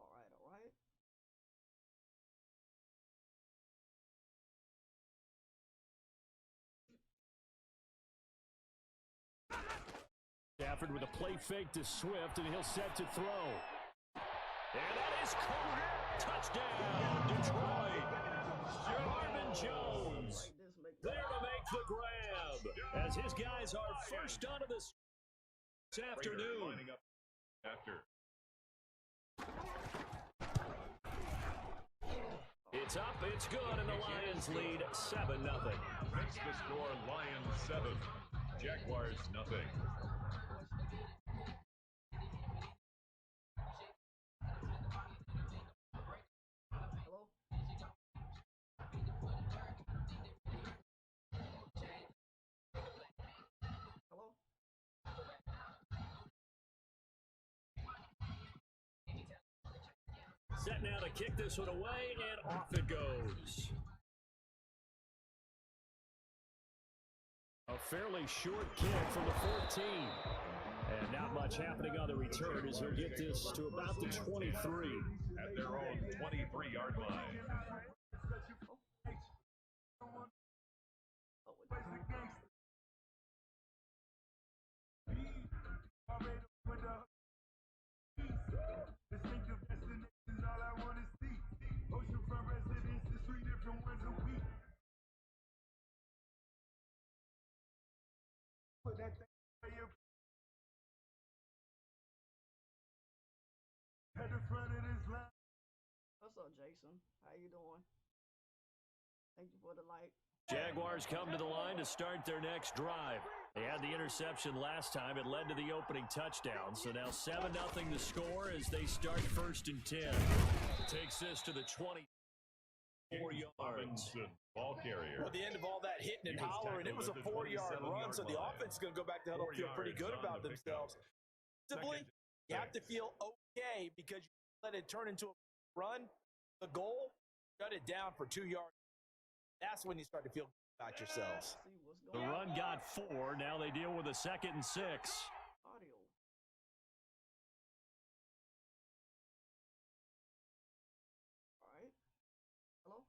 All right. Stafford with a play fake to Swift, and he'll set to throw. And that is caught. Touchdown, Detroit. Marvin Jones there to make the grab as his guys are first onto this afternoon. It's up, it's good, and the Lions lead 7-0. Makes the score Lions 7, Jaguars nothing. Set now to kick this one away, and off it goes. A fairly short kick from the 14. And not much happening on the return as he'll get this to about the 23. At their own 23-yard line. What's up, Jason? How you doing? Thank you for the light. Jaguars come to the line to start their next drive. They had the interception last time. It led to the opening touchdown. So now 7-0 the score as they start 1st and 10. Takes this to the 24 yards. Ball carrier. Well, at the end of all that hitting and hollering, it was a 4-yard run, so the offense is going to go back to huddle and feel pretty good about themselves. Simply, you have to feel okay because you let it turn into a run. The goal, shut it down for 2 yards. That's when you start to feel good about yourselves. The run got 4. Now they deal with a 2nd and 6. Audio. All right. Hello.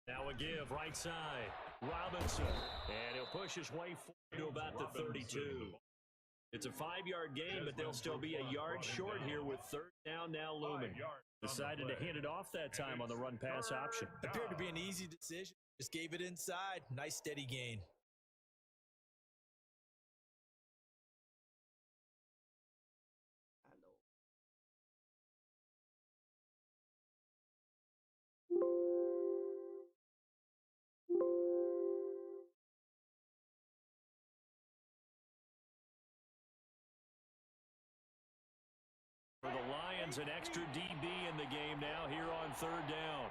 Now a give right side. Robinson. And he'll push his way forward to about the 32. It's a 5-yard gain, but they'll still be a yard short here with 3rd down now looming. Decided to hand it off that time on the run-pass option. Appeared to be an easy decision. Just gave it inside. Nice steady gain. For the Lions, an extra DB in the game now here on 3rd down.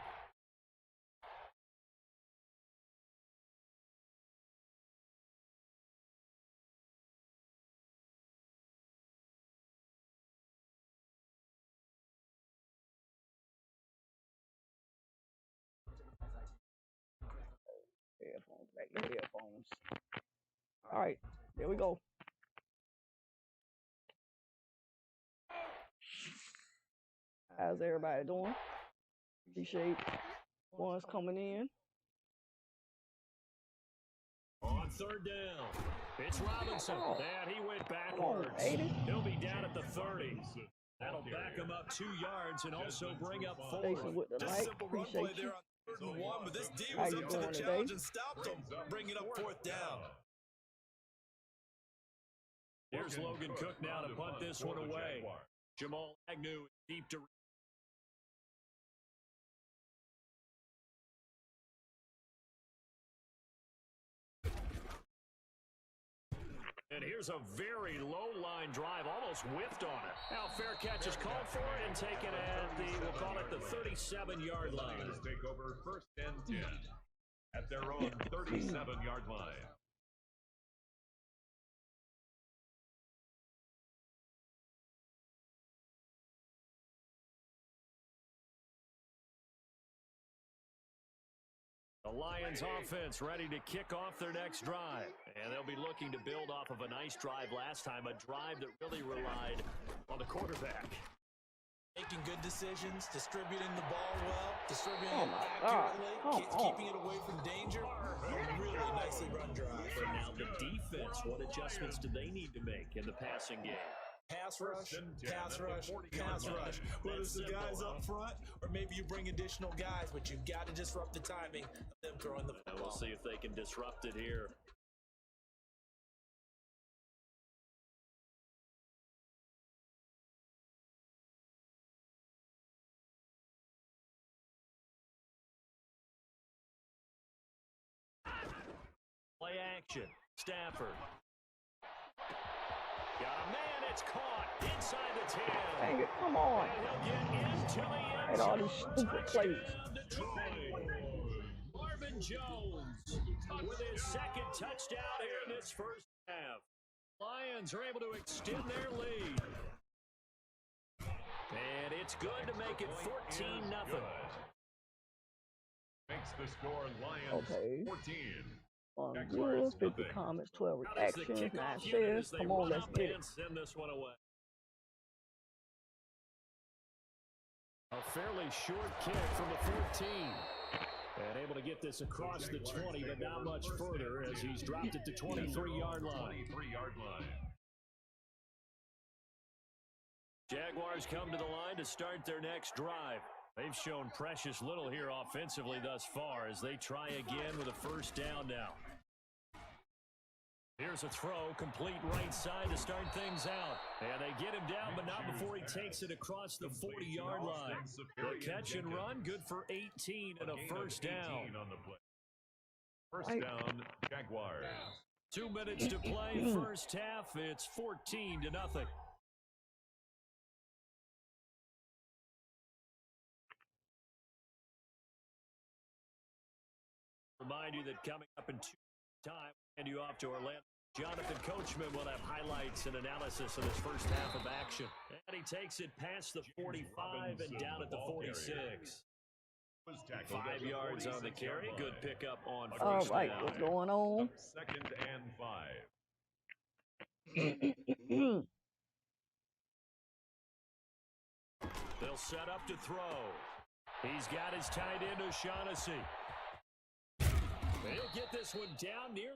Headphones, back your headphones. All right, there we go. How's everybody doing? Appreciate ones coming in. On 3rd down, it's Robinson. And he went backward. Come on, 80. He'll be down at the 30. That'll back him up 2 yards and also bring up 4. Jason with the Just light. simple run play Appreciate you. there on 3rd and 1, but this D How was you up to the doing today? challenge and stopped him, bringing up 4th down. Here's Logan Cook now to punt this one away. Jamal Agnew deep to. And here's a very low line drive, almost whiffed on it. Now fair catch is called for and taken at the, we'll call it the 37-yard line. Tigers take over 1st and 10 at their own 37-yard line. The Lions offense ready to kick off their next drive. And they'll be looking to build off of a nice drive last time, a drive that really relied on the quarterback. Making good decisions, distributing the ball well, distributing Oh it my God. accurately, keeping it away from danger. A really nicely run drive. But now the defense, what adjustments do they need to make in the passing game? Pass rush, pass rush, pass rush. Whether it's the guys up front or maybe you bring additional guys, but you've got to disrupt the timing of them throwing the And football. we'll see if they can disrupt it here. Play action. Stafford. Got a man, it's caught inside the 10. Dang it, come on. And he'll get into the end Hate all zone. these stupid plays. Touchdown, Detroit. Marvin Jones with his 2nd touchdown here in this 1st half. Lions are able to extend their lead. And it's good to make it 14-0. Makes the score Lions Okay. 14. Good. 50 comments, 12 How does the reactions, 9 kickoff unit shares. as they Come on, run let's up get it. and send this one away? A fairly short kick from the 14. And able to get this across the 20, but not much further as he's dropped it to 23-yard line. 23-yard line. Jaguars come to the line to start their next drive. They've shown precious little here offensively thus far as they try again with a 1st down now. Here's a throw, complete right side to start things out. And they get him down, but not before he takes it across the 40-yard line. The catch and run, good for 18 and a 1st down. On the play. 1st down, Jaguars. 2 minutes to play, 1st half. It's 14-0. Remind you that coming up in 2 time, and you off to Orlando. Jonathan Coachman will have highlights and analysis of this 1st half of action. And he takes it past the 45 and down at the 46. 5 yards on the carry. Good pickup on 1st All right, down. what's going on? 2nd and 5. They'll set up to throw. He's got his tight end O'Shaughnessy. He'll get this one down near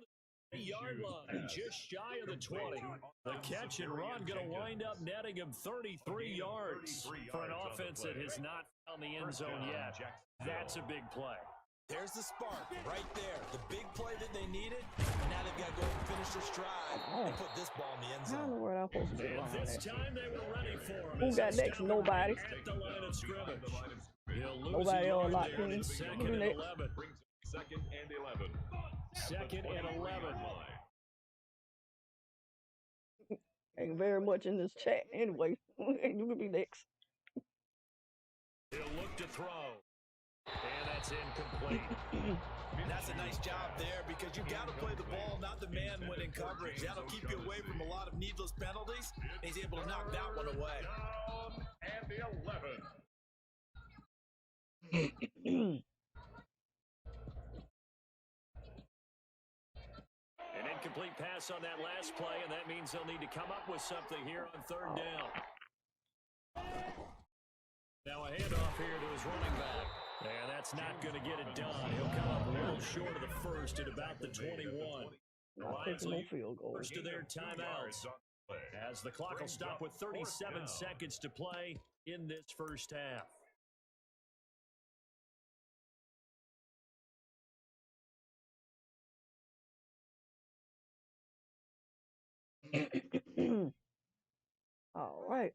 the yard line, just shy of the 20. The catch and run going to wind up netting him 33 yards for an offense that has not found the end zone yet. That's a big play. There's the spark right there. The big play that they needed. And now they've got to go and finish their stride and put this ball in the end I don't zone. know where I'm supposed to get And around this that. time they were ready for him. Who got next? Nobody. At the line of scrimmage. He'll lose Nobody a else yard locked there in. to 2nd Who and next? 11. 2nd and 11. 2nd and 11. Ain't very much in this chat anyway. You can be next. He'll look to throw. And that's incomplete. That's a nice job there because you've got to play the ball, not the man when in coverage. That'll keep you away from a lot of needless penalties. And he's able to knock that one away. Down and the 11. An incomplete pass on that last play, and that means they'll need to come up with something here on 3rd down. Now a handoff here to his running back. And that's not going to get it done. He'll come up a little short of the 1st at about the 21. Not Lions taking no lead field goal. 1st of their timeouts. play. As the clock will stop with 37 seconds to play in this first half. All right.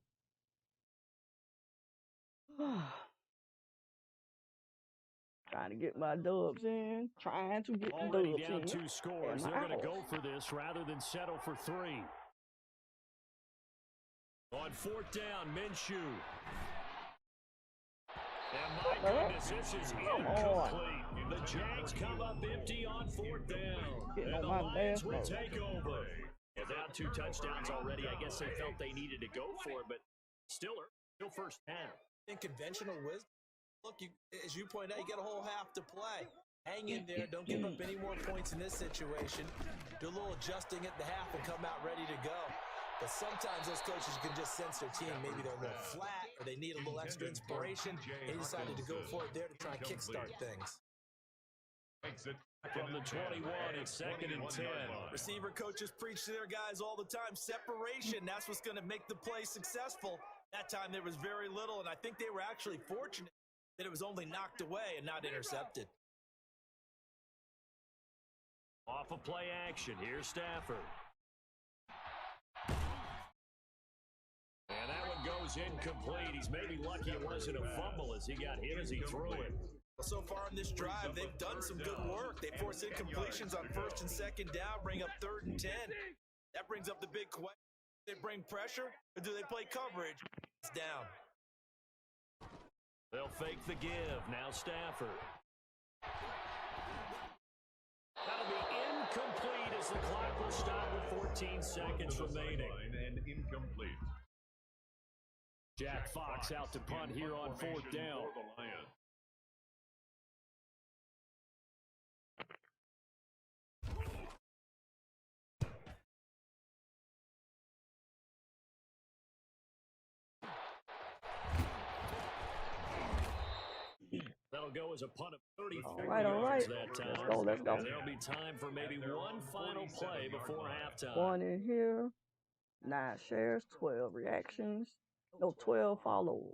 Trying to get my dubs in. Trying to get the Already dubs down in. 2 scores. They're going to go for this rather than settle for 3. On 4th down, Minshew. And my goodness, this is incomplete. The Jags come up empty on 4th down. And the Lions will take over. Without 2 touchdowns already, I guess they felt they needed to go for it, but still first half. In conventional wisdom, look, as you point out, you got a whole half to play. Hang in there. Don't give up any more points in this situation. Do a little adjusting at the half and come out ready to go. But sometimes those coaches can just sense their team. Maybe they're a little flat or they need a little extra inspiration. They decided to go for it there to try and kickstart things. From the 21, it's 2nd and 10. Receiver coaches preach to their guys all the time. Separation, that's what's going to make the play successful. That time there was very little, and I think they were actually fortunate that it was only knocked away and not intercepted. Off of play action, here's Stafford. And that one goes incomplete. He's maybe lucky it wasn't a fumble as he got hit as he threw it. Well, so far in this drive, they've done some good work. They force incompletions on 1st and 2nd down, bring up 3rd and 10. That brings up the big question. Do they bring pressure or do they play coverage? It's down. They'll fake the give. Now Stafford. That'll be incomplete as the clock will stop with 14 seconds remaining. And incomplete. Jack Fox out to punt here on 4th down. That'll go as a punt of 34 yards that time. Let's go. There'll be time for maybe one final play before halftime. 1 in here. 9 shares, 12 reactions. No, 12 follows.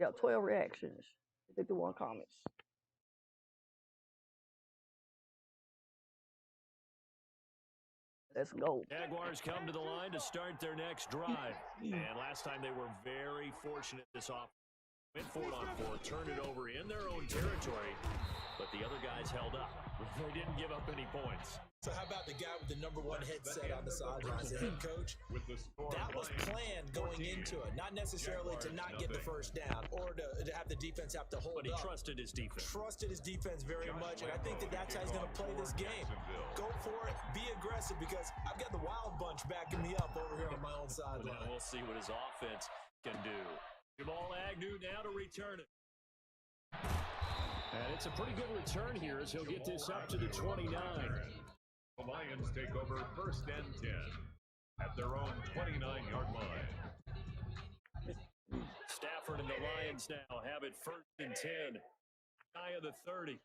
Yeah, 12 reactions. 51 comments. Let's go. Jaguars come to the line to start their next drive. And last time they were very fortunate this offense. Went for it on 4, turned it over in their own territory, but the other guys held up. They didn't give up any points. So how about the guy with the number 1 headset on the sidelines, the head coach? That was planned going into it, not necessarily to not get the first down or to have the defense have to hold up. But he trusted his defense. Trusted his defense very much, and I think that's how he's going to play this game. Go for it, be aggressive, because I've got the wild bunch backing me up over here on my own sideline. We'll see what his offense can do. Jamal Agnew now to return it. And it's a pretty good return here as he'll get this up to the 29. The Lions take over 1st and 10 at their own 29-yard line. Stafford and the Lions now have it 1st and 10. Shy of the 30.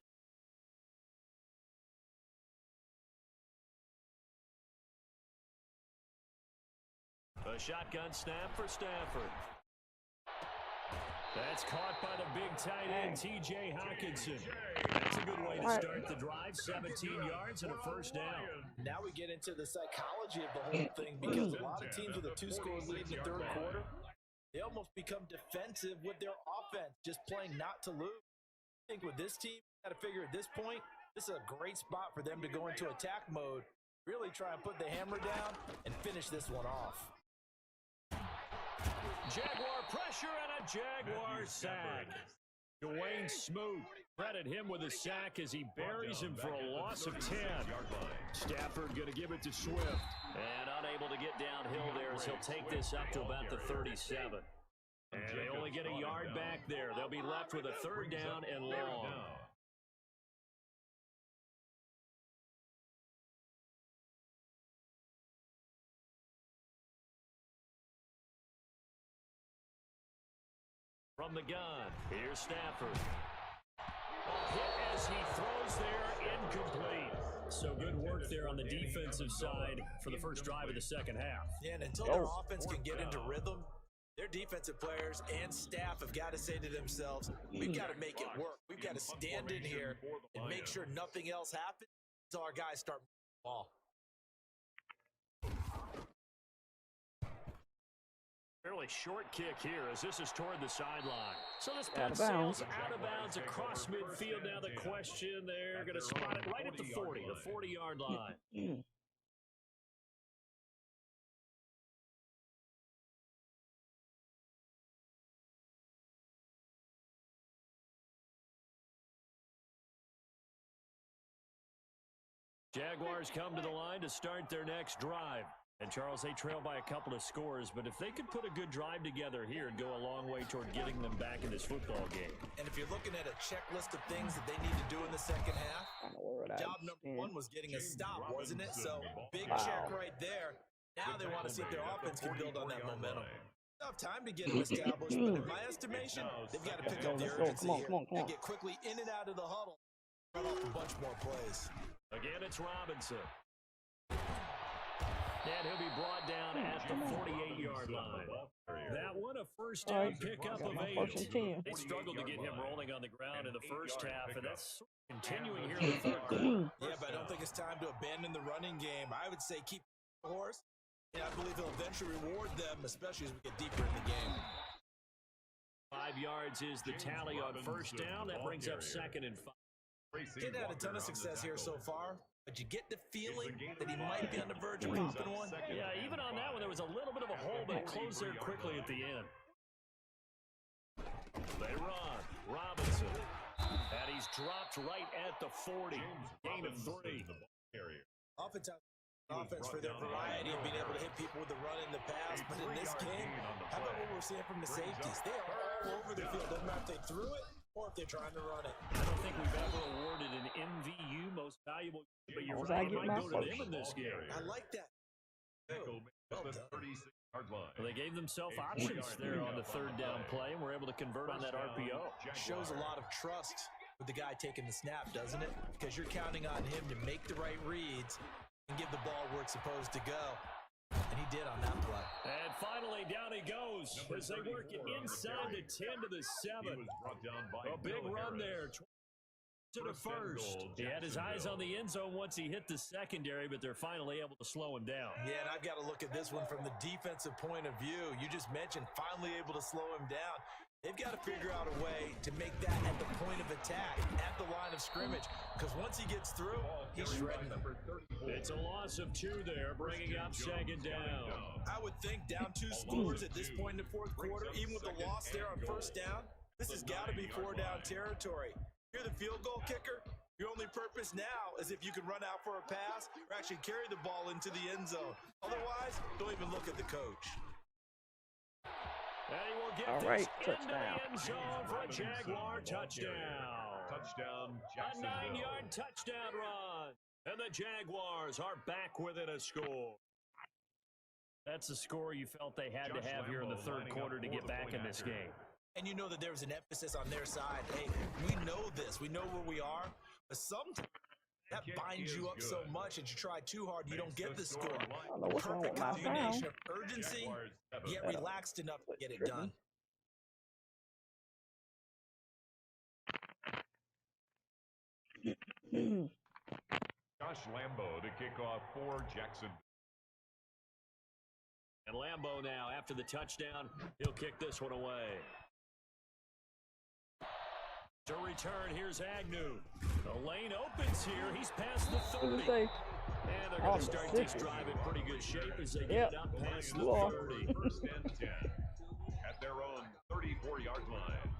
A shotgun snap for Stafford. That's caught by the big tight end, T.J. Hawkinson. That's a good way to start the drive. 17 yards and a 1st down. Now we get into the psychology of the whole thing, because a lot of teams with a 2-score lead in the 3rd quarter, they almost become defensive with their offense, just playing not to lose. I think with this team, you got to figure at this point, this is a great spot for them to go into attack mode, really try and put the hammer down and finish this one off. Jaguar pressure and a Jaguar sack. Dwayne Smoot credit him with a sack as he buries him for a loss of 10. Stafford going to give it to Swift. And unable to get downhill there as he'll take this up to about the 37. And they only get a yard back there. They'll be left with a 3rd down and long. From the gun, here's Stafford. A hit as he throws there, incomplete. So good work there on the defensive side for the first drive of the second half. Yeah, and until their offense can get into rhythm, their defensive players and staff have got to say to themselves, we've got to make it work. We've got to stand in here and make sure nothing else happens until our guys start moving the ball. Fairly short kick here as this is toward the sideline. So this punt sails out of bounds across midfield. Now the question, they're going to spot it right at the 40, the 40-yard line. Jaguars come to the line to start their next drive. And, Charles, they trail by a couple of scores, but if they could put a good drive together here, it'd go a long way toward getting them back in this football game. And if you're looking at a checklist of things that they need to do in the second half, job number one was getting a stop, wasn't it? So, big check right there. Now they want to see if their offense can build on that momentum. Enough time to get them established, but in my estimation, they've got to pick up the urgency here and get quickly in and out of the huddle. Run off a bunch more plays. Again, it's Robinson. And he'll be brought down at the 48-yard line. That one, a first down pickup of 8. They struggled to get him rolling on the ground in the first half, and that's continuing here in the third quarter. Yeah, but I don't think it's time to abandon the running game. I would say keep the horse, and I believe he'll eventually reward them, especially as we get deeper in the game. 5 yards is the tally on first down. That brings up 2nd and 5. Didn't have a ton of success here so far, but you get the feeling that he might be on the verge of popping one. Yeah, even on that one, there was a little bit of a hole, but it closed there quickly at the end. They run. Robinson. And he's dropped right at the 40. Gain of 3. Oftentimes, offense for their variety of being able to hit people with the run in the pass, but in this game, how about what we're seeing from the safeties? They are all over the field. Doesn't matter if they threw it or if they're trying to run it. I don't think we've ever awarded an MVU, most valuable, but you're right, might go to them in this game. I like that. Well done. Well, they gave themselves options there on the third down play, and were able to convert on that RPO. Shows a lot of trust with the guy taking the snap, doesn't it? Because you're counting on him to make the right reads and give the ball where it's supposed to go. And he did on that play. And finally, down he goes as they work it inside the 10 to the 7. A big run there. To the first. He had his eyes on the end zone once he hit the secondary, but they're finally able to slow him down. Yeah, and I've got to look at this one from the defensive point of view. You just mentioned finally able to slow him down. They've got to figure out a way to make that at the point of attack, at the line of scrimmage, because once he gets through, he's shredding them. It's a loss of 2 there, bringing up 2nd down. I would think down 2 scores at this point in the fourth quarter, even with the loss there on first down, this has got to be 4-down territory. You're the field goal kicker. Your only purpose now is if you can run out for a pass or actually carry the ball into the end zone. Otherwise, don't even look at the coach. And he will get this into the end zone for a Jaguar touchdown. A 9-yard touchdown run. And the Jaguars are back within a score. That's the score you felt they had to have here in the third quarter to get back in this game. And you know that there was an emphasis on their side. Hey, we know this. We know where we are. But sometimes that binds you up so much that you try too hard, you don't get the score. Perfect combination of urgency, yet relaxed enough to get it done. Josh Lambo to kick off for Jackson. And Lambo now, after the touchdown, he'll kick this one away. To return, here's Agnew. The lane opens here. He's past the 30. And they're going to start this drive in pretty good shape as they get it up past the 30. First and 10 at their own 34-yard line.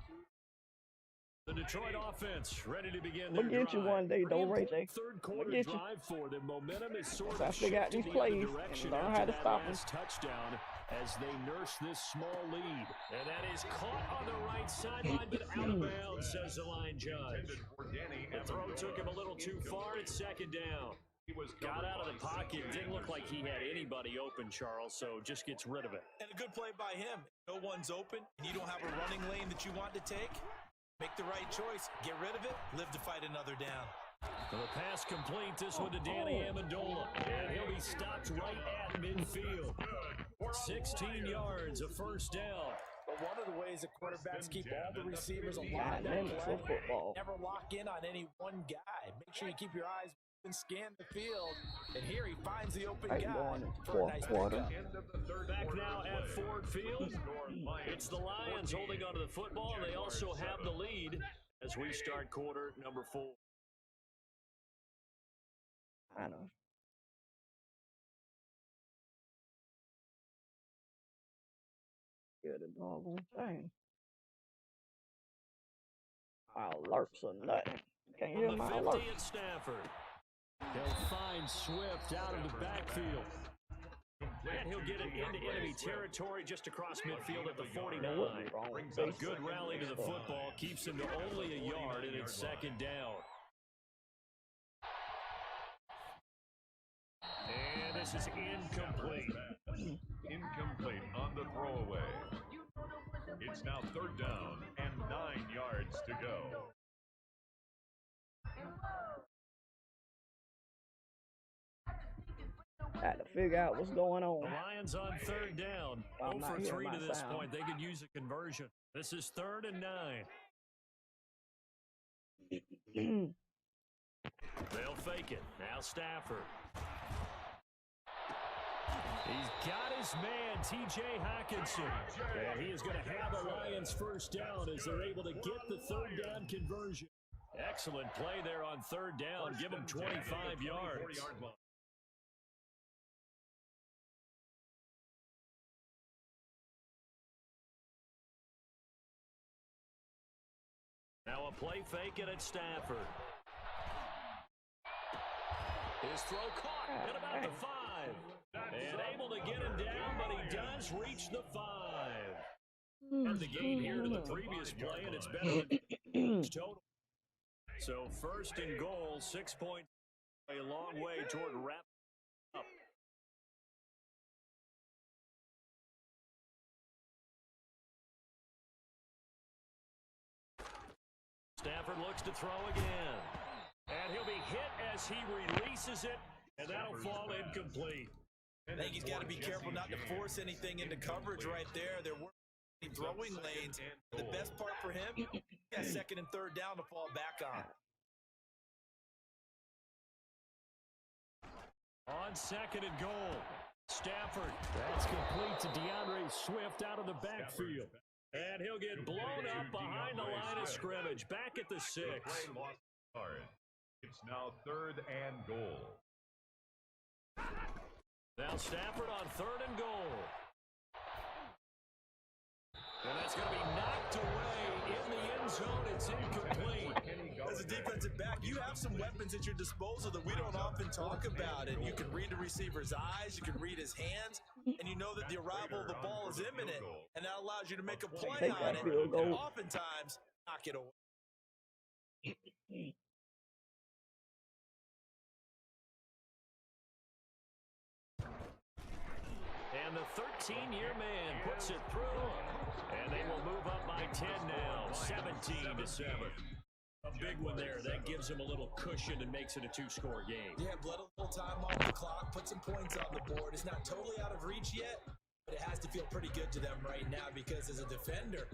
The Detroit offense ready to begin We'll get you one day, though, Ray J. Third quarter we'll get drive for them. Momentum is sort of shifting got these plays and learn how to stop them. Touchdown as they nurse this small lead. And that is caught on the right sideline, but out of bounds, says the line judge. The throw took him a little too far. It's 2nd down. Got out of the pocket. Didn't look like he had anybody open, Charles, so just gets rid of it. And a good play by him. No one's open, and you don't have a running lane that you want to take. Make the right choice. Get rid of it. Live to fight another down. The pass complete. This one to Danny Amendola. And he'll be stopped right at midfield. 16 yards, a first down. But one of the ways that quarterbacks keep all the receivers alive that play, never lock in on any one guy. Make sure you keep your eyes and scan the field. And here he finds the open guy for a nice pickup. Back now at Ford Field. It's the Lions holding onto the football, and they also have the lead as we start quarter number 4. I know. Good doggone thing. Alerts or nothing. Can't hear my alerts. At Stafford. He'll find Swift out of the backfield. And he'll get it into enemy territory just across midfield at the 49. A good rally to the football keeps him to only a yard, and it's second down. And this is incomplete. Incomplete on the throwaway. It's now third down and 9 yards to go. Had to figure out what's going on. The Lions on third down. 0 for 3 to this point. They could use a conversion. This is 3rd and 9. They'll fake it. Now Stafford. He's got his man, T.J. Hawkinson. And he is going to have the Lions first down as they're able to get the third down conversion. Excellent play there on third down. Give him 25 yards. Now a play fake it at Stafford. His throw caught at about the 5. And able to get him down, but he does reach the 5. Turned the gain here to the previous play, and it's better than total. So 1st and goal, 6 points, a long way toward wrapping up. Stafford looks to throw again. And he'll be hit as he releases it, and that'll fall incomplete. I think he's got to be careful not to force anything into coverage right there. There weren't any throwing lanes. The best part for him, he got 2nd and 3rd down to fall back on. On 2nd and goal, Stafford. That's complete to DeAndre Swift out of the backfield. And he'll get blown up behind the line of scrimmage. Back at the 6. It's now 3rd and goal. Now Stafford on 3rd and goal. And that's going to be knocked away in the end zone. It's incomplete. As a defensive back, you have some weapons at your disposal that we don't often talk about. And you can read the receiver's eyes, you can read his hands, and you know that the arrival of the ball is imminent. And that allows you to make a play on it, and oftentimes knock it away. And the 13-year man puts it through, and they will move up by 10 now, 17-7. A big one there. That gives them a little cushion and makes it a 2-score game. Yeah, let a little time off the clock, put some points on the board. It's not totally out of reach yet, but it has to feel pretty good to them right now because as a defender,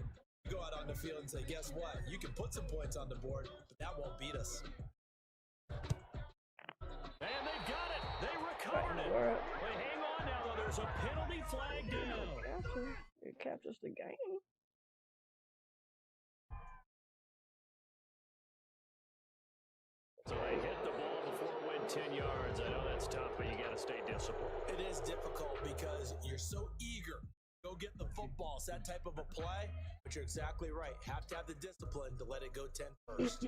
you go out on the field and say, guess what? You can put some points on the board, but that won't beat us. And they've got it. They recovered it. Wait, hang on now, though. There's a penalty flag down. It captures the game. So they hit the ball before it went 10 yards. I know that's tough, but you got to stay disciplined. It is difficult because you're so eager. Go get the football. It's that type of a play, but you're exactly right. Have to have the discipline to let it go 10 first.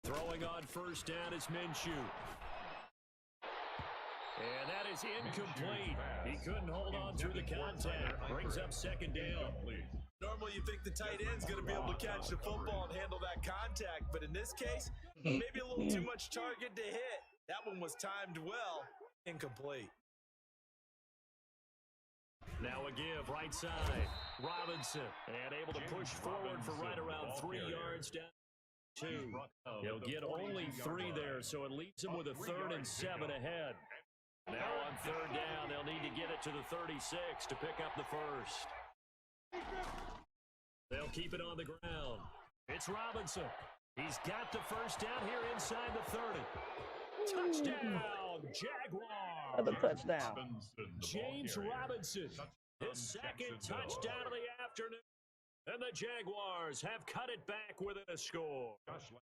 Throwing on first down is Minshew. And that is incomplete. He couldn't hold on through the contact. Brings up second down. Normally you think the tight end's going to be able to catch the football and handle that contact, but in this case, maybe a little too much target to hit. That one was timed well, incomplete. Now a give, right side. Robinson, and able to push forward for right around 3 yards down. 2. He'll get only 3 there, so it leaves him with a 3rd and 7 ahead. Now on 3rd down, they'll need to get it to the 36 to pick up the first. They'll keep it on the ground. It's Robinson. He's got the first down here inside the 30. Touchdown, Jaguars. Another touchdown. James Robinson, his second touchdown of the afternoon. And the Jaguars have cut it back within a score.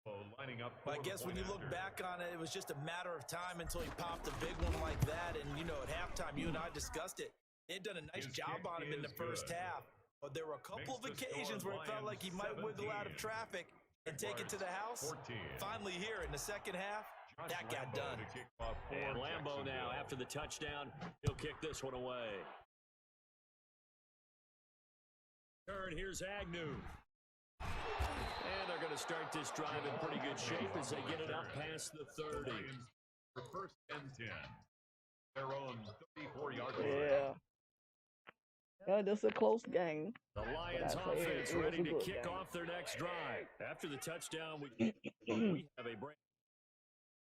Well, I guess when you look back on it, it was just a matter of time until he popped a big one like that. And, you know, at halftime, you and I discussed it. They'd done a nice job on him in the first half. But there were a couple of occasions where it felt like he might wiggle out of traffic and take it to the house. Finally here in the second half, that got done. And Lambeau now, after the touchdown, he'll kick this one away. Turn, here's Agnew. And they're going to start this drive in pretty good shape as they get it up past the 30. For first and 10. Their own 34-yard line. Yeah. Yeah, this is a close game. The Lions offense ready to kick off their next drive. After the touchdown, we have a break.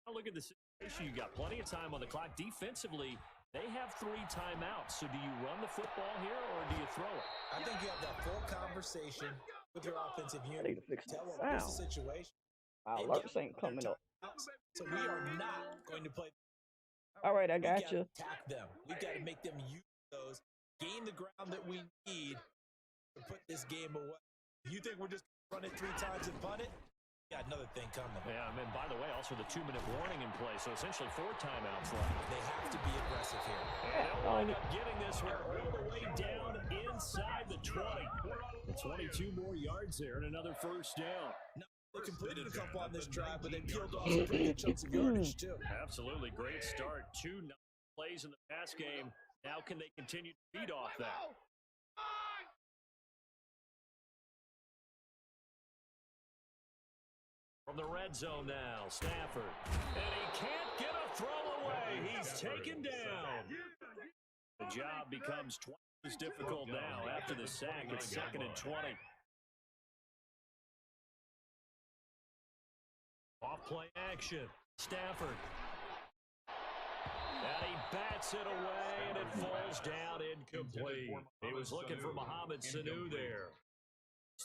Now look at the situation. You've got plenty of time on the clock. Defensively, they have 3 timeouts. So do you run the football here or do you throw it? I think you have that full conversation with your offensive I unit. need to fix Tell them my what's the sound. situation. Alerts ain't coming up. So we are not going to play. All right, I got you. Attack them. We got to make them use those, gain the ground that we need to put this game away. You think we're just going to run it 3 times and punt it? Got another thing coming. Yeah, and by the way, also the 2-minute warning in play, so essentially 4 timeouts left. They have to be aggressive here. And they'll wind up getting this one all the way down inside the 20. 22 more yards there and another first down. No, they completed a couple on this drive, but they peeled off some pretty good chunks of yardage, too. Absolutely. Great start. 2 plays in the pass game. Now can they continue to feed off that? From the red zone now, Stafford. And he can't get a throw away. He's taken down. The job becomes twice as difficult now after the sack. It's 2nd and 20. Off play action. Stafford. And he bats it away, and it falls down incomplete. He was looking for Mohamed Sanu there.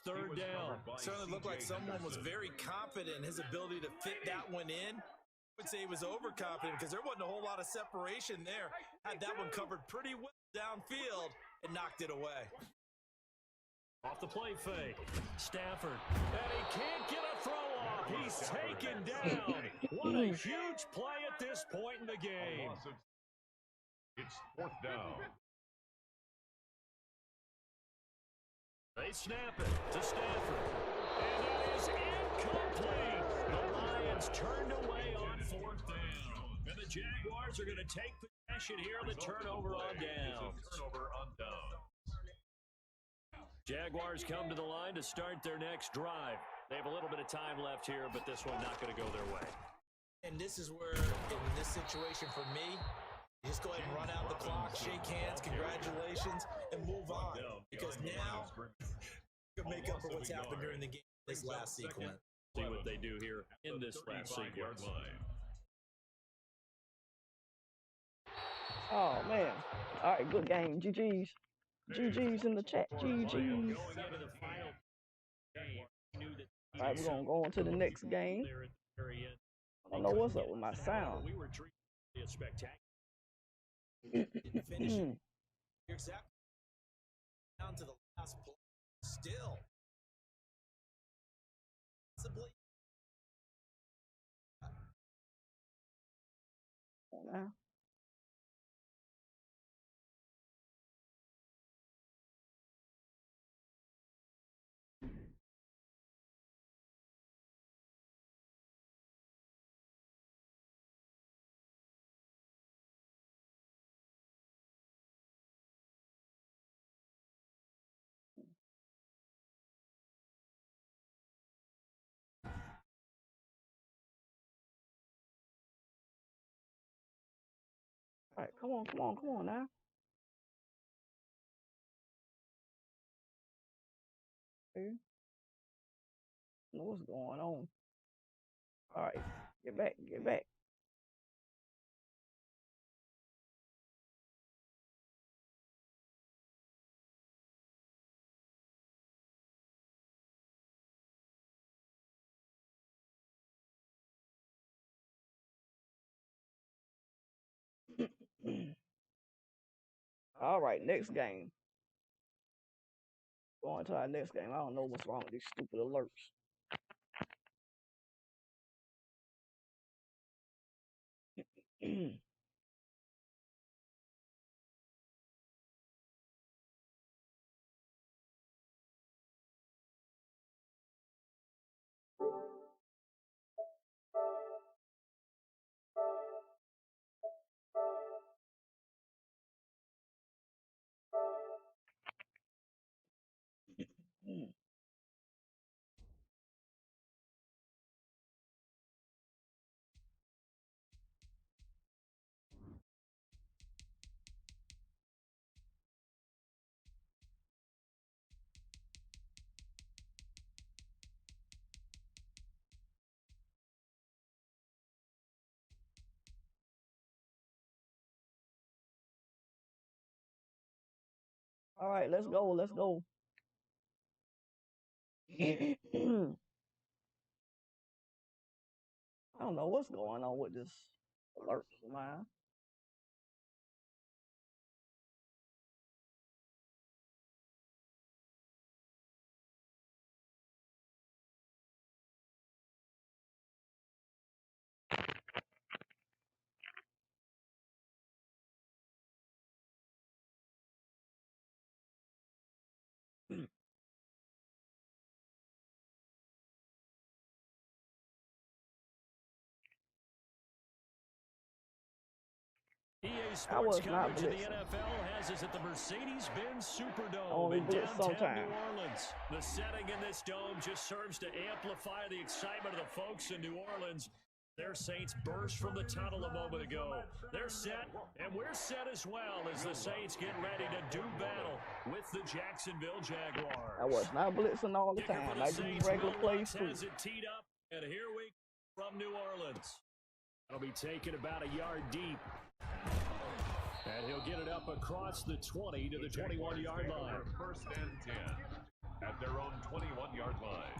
3rd down. Certainly looked like someone was very confident in his ability to fit that one in. I would say he was overconfident because there wasn't a whole lot of separation there. Had that one covered pretty well downfield and knocked it away. Off the play fake. Stafford. And he can't get a throw off. He's taken down. What a huge play at this point in the game. It's 4th down. They snap it to Stafford. And that is incomplete. The Lions turned away on 4th down. And the Jaguars are going to take possession here on the turnover on downs. Jaguars come to the line to start their next drive. They have a little bit of time left here, but this one not going to go their way. And this is where, in this situation for me, just go ahead and run out the clock, shake hands, congratulations, and move on. Because now, you can make up for what's happened during the game, this last sequence. See what they do here in this last sequence. Oh, man. All right, good game. GG's. GG's in the chat. GG's. All right, we're going to go on to the next game. I don't know what's up with my sound. We were treated as spectacular. Didn't finish it. You're exactly down to the last play. Still. Possibly. Now. All right, come on now. Okay. Know what's going on. All right, get back. All right, next game. Going to our next game. I don't know what's wrong with these stupid alerts. All right, let's go. I don't know what's going on with this alert of mine. EA I Sports was not coverage in the blitzing. NFL has us at the Mercedes-Benz Superdome Only in blitz downtown sometime. New Orleans. The setting in this dome just serves to amplify the excitement of the folks in New Orleans. Their Saints burst from the tunnel a moment ago. They're set, and we're set as well as the Saints get ready to do battle with the Jacksonville Jaguars. I was not blitzing all the Kicker time. for the I just Saints, regular Will plays Lutz too. has it teed up, and here we go from New Orleans. It'll be taken about a yard deep. And he'll get it up across the 20 to the 21-yard line. First and 10 at their own 21-yard line.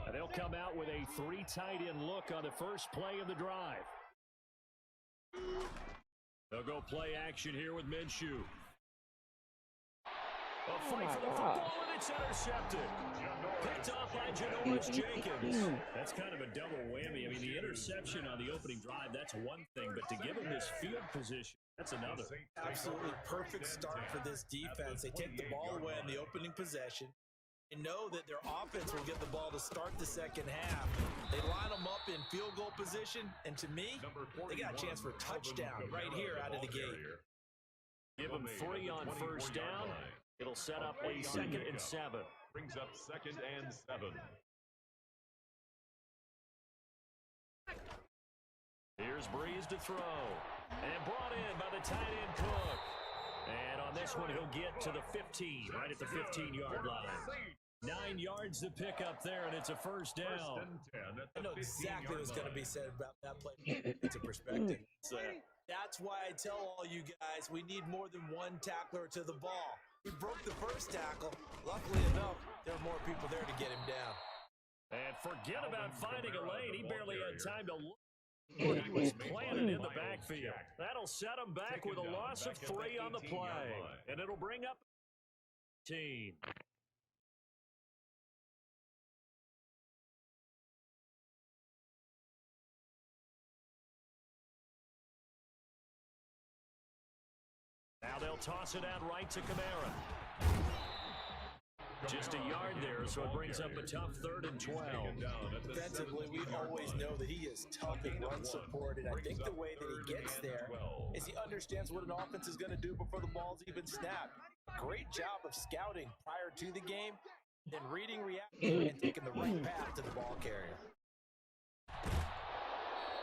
And they'll come out with a 3 tight end look on the first play of the drive. They'll go play action here with Minshew. A fight for the football, and it's intercepted. Picked off by Janoris Jenkins. That's kind of a double whammy. I mean, the interception on the opening drive, that's one thing, but to give him this field position, that's another. Absolutely perfect start for this defense. They take the ball away in the opening possession. They know that their offense will get the ball to start the second half. They line them up in field goal position, and to me, they got a chance for a touchdown right here out of the gate. Give them 3 on first down. It'll set up a 2nd and 7. Brings up 2nd and 7. Here's Breeze to throw. And brought in by the tight end Cook. And on this one, he'll get to the 15, right at the 15-yard line. 9 yards to pick up there, and it's a first down. I know exactly what's going to be said about that play. It's a perspective. That's why I tell all you guys we need more than one tackler to the ball. He broke the first tackle. Luckily enough, there are more people there to get him down. And forget about finding a lane. He barely had time to look. He was planted in the backfield. That'll set him back with a loss of 3 on the play. And it'll bring up 18. Now they'll toss it out right to Kamara. Just a yard there, so it brings up a tough 3rd and 12. Defensively, we always know that he is tough and run support, and I think the way that he gets there is he understands what an offense is going to do before the ball's even snapped. Great job of scouting prior to the game, then reading reaction and taking the right path to the ball carrier.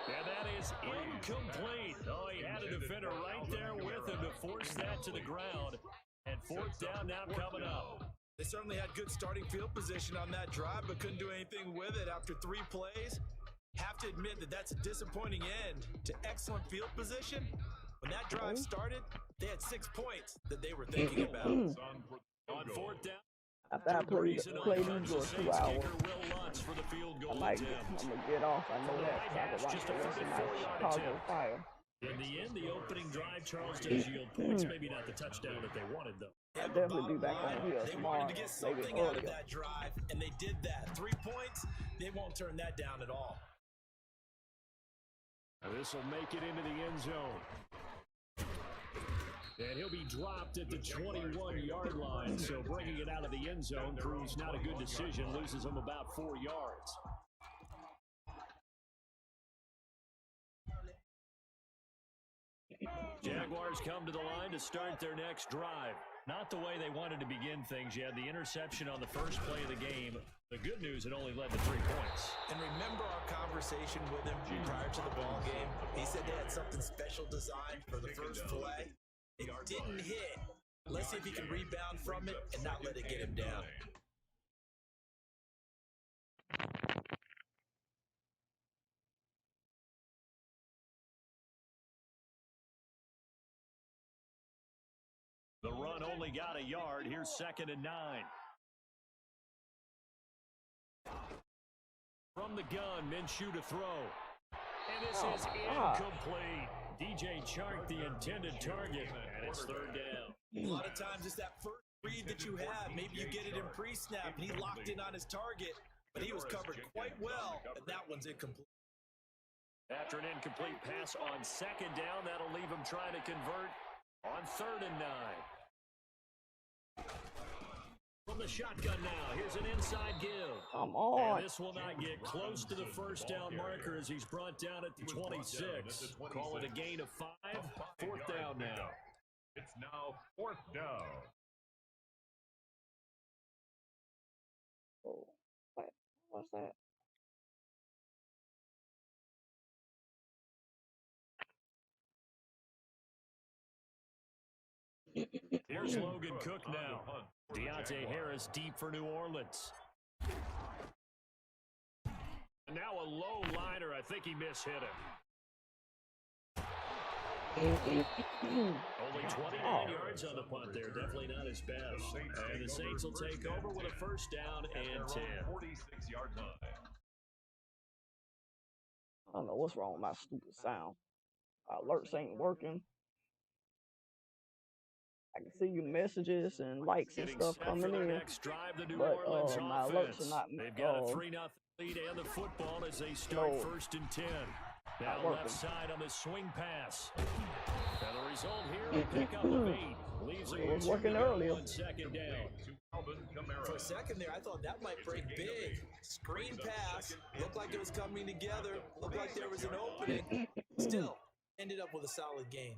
And that is incomplete. Oh, he had a defender right there with him to force that to the ground. And fourth down now coming up. They certainly had good starting field position on that drive, but couldn't do anything with it after 3 plays. Have to admit that that's a disappointing end to excellent field position. When that drive started, they had 6 points that they were thinking about. On fourth down. After I played these for 2 hours, I'm gonna get off. I know that, so I can watch the rest of my Chicago Fire. In the end, the opening drive, Charles does yield points. Maybe not the touchdown that they wanted, though. I'll definitely be back on here They tomorrow, wanted to get maybe something out of earlier. that drive, and they did that. 3 points, they won't turn that down at all. This will make it into the end zone. And he'll be dropped at the 21-yard line, so bringing it out of the end zone proves not a good decision, loses him about 4 yards. Jaguars come to the line to start their next drive. Not the way they wanted to begin things. You had the interception on the first play of the game. The good news, it only led to 3 points. And remember our conversation with him prior to the ball game? He said they had something special designed for the first play. It didn't hit. Let's see if he can rebound from it and not let it get him down. The run only got a yard. Here's 2nd and 9. From the gun, Minshew to throw. And this is incomplete. DJ Chark, the intended target, and it's 3rd down. A lot of times it's that first read that you have. Maybe you get it in pre-snap, and he locked in on his target, but he was covered quite well, and that one's incomplete. After an incomplete pass on 2nd down, that'll leave him trying to convert on 3rd and 9. From the shotgun now, here's an inside give. Come on. And this will not get close to the first down marker as he's brought down at the 26. Call it a gain of 5. 4th down now. It's now 4th down. Oh, what's that? Here's Logan Cook now. Deontay Harris deep for New Orleans. Now a low liner. I think he mishit him. Only 29 yards on the punt there. Definitely not his best. And the Saints will take over with a 1st down and 10. 46-yard line. I don't know what's wrong with my stupid sound. Alerts ain't working. I can see your messages and likes and stuff coming in, but my alerts are not. They've got a 3-0 lead and the football as they start 1st and 10. Now left side on the swing pass. And the result here, a pick up of 8. Leaves it was working earlier. 2nd down. For a second there, I thought that might break big. Screen pass. Looked like it was coming together. Looked like there was an opening. Still, ended up with a solid gain.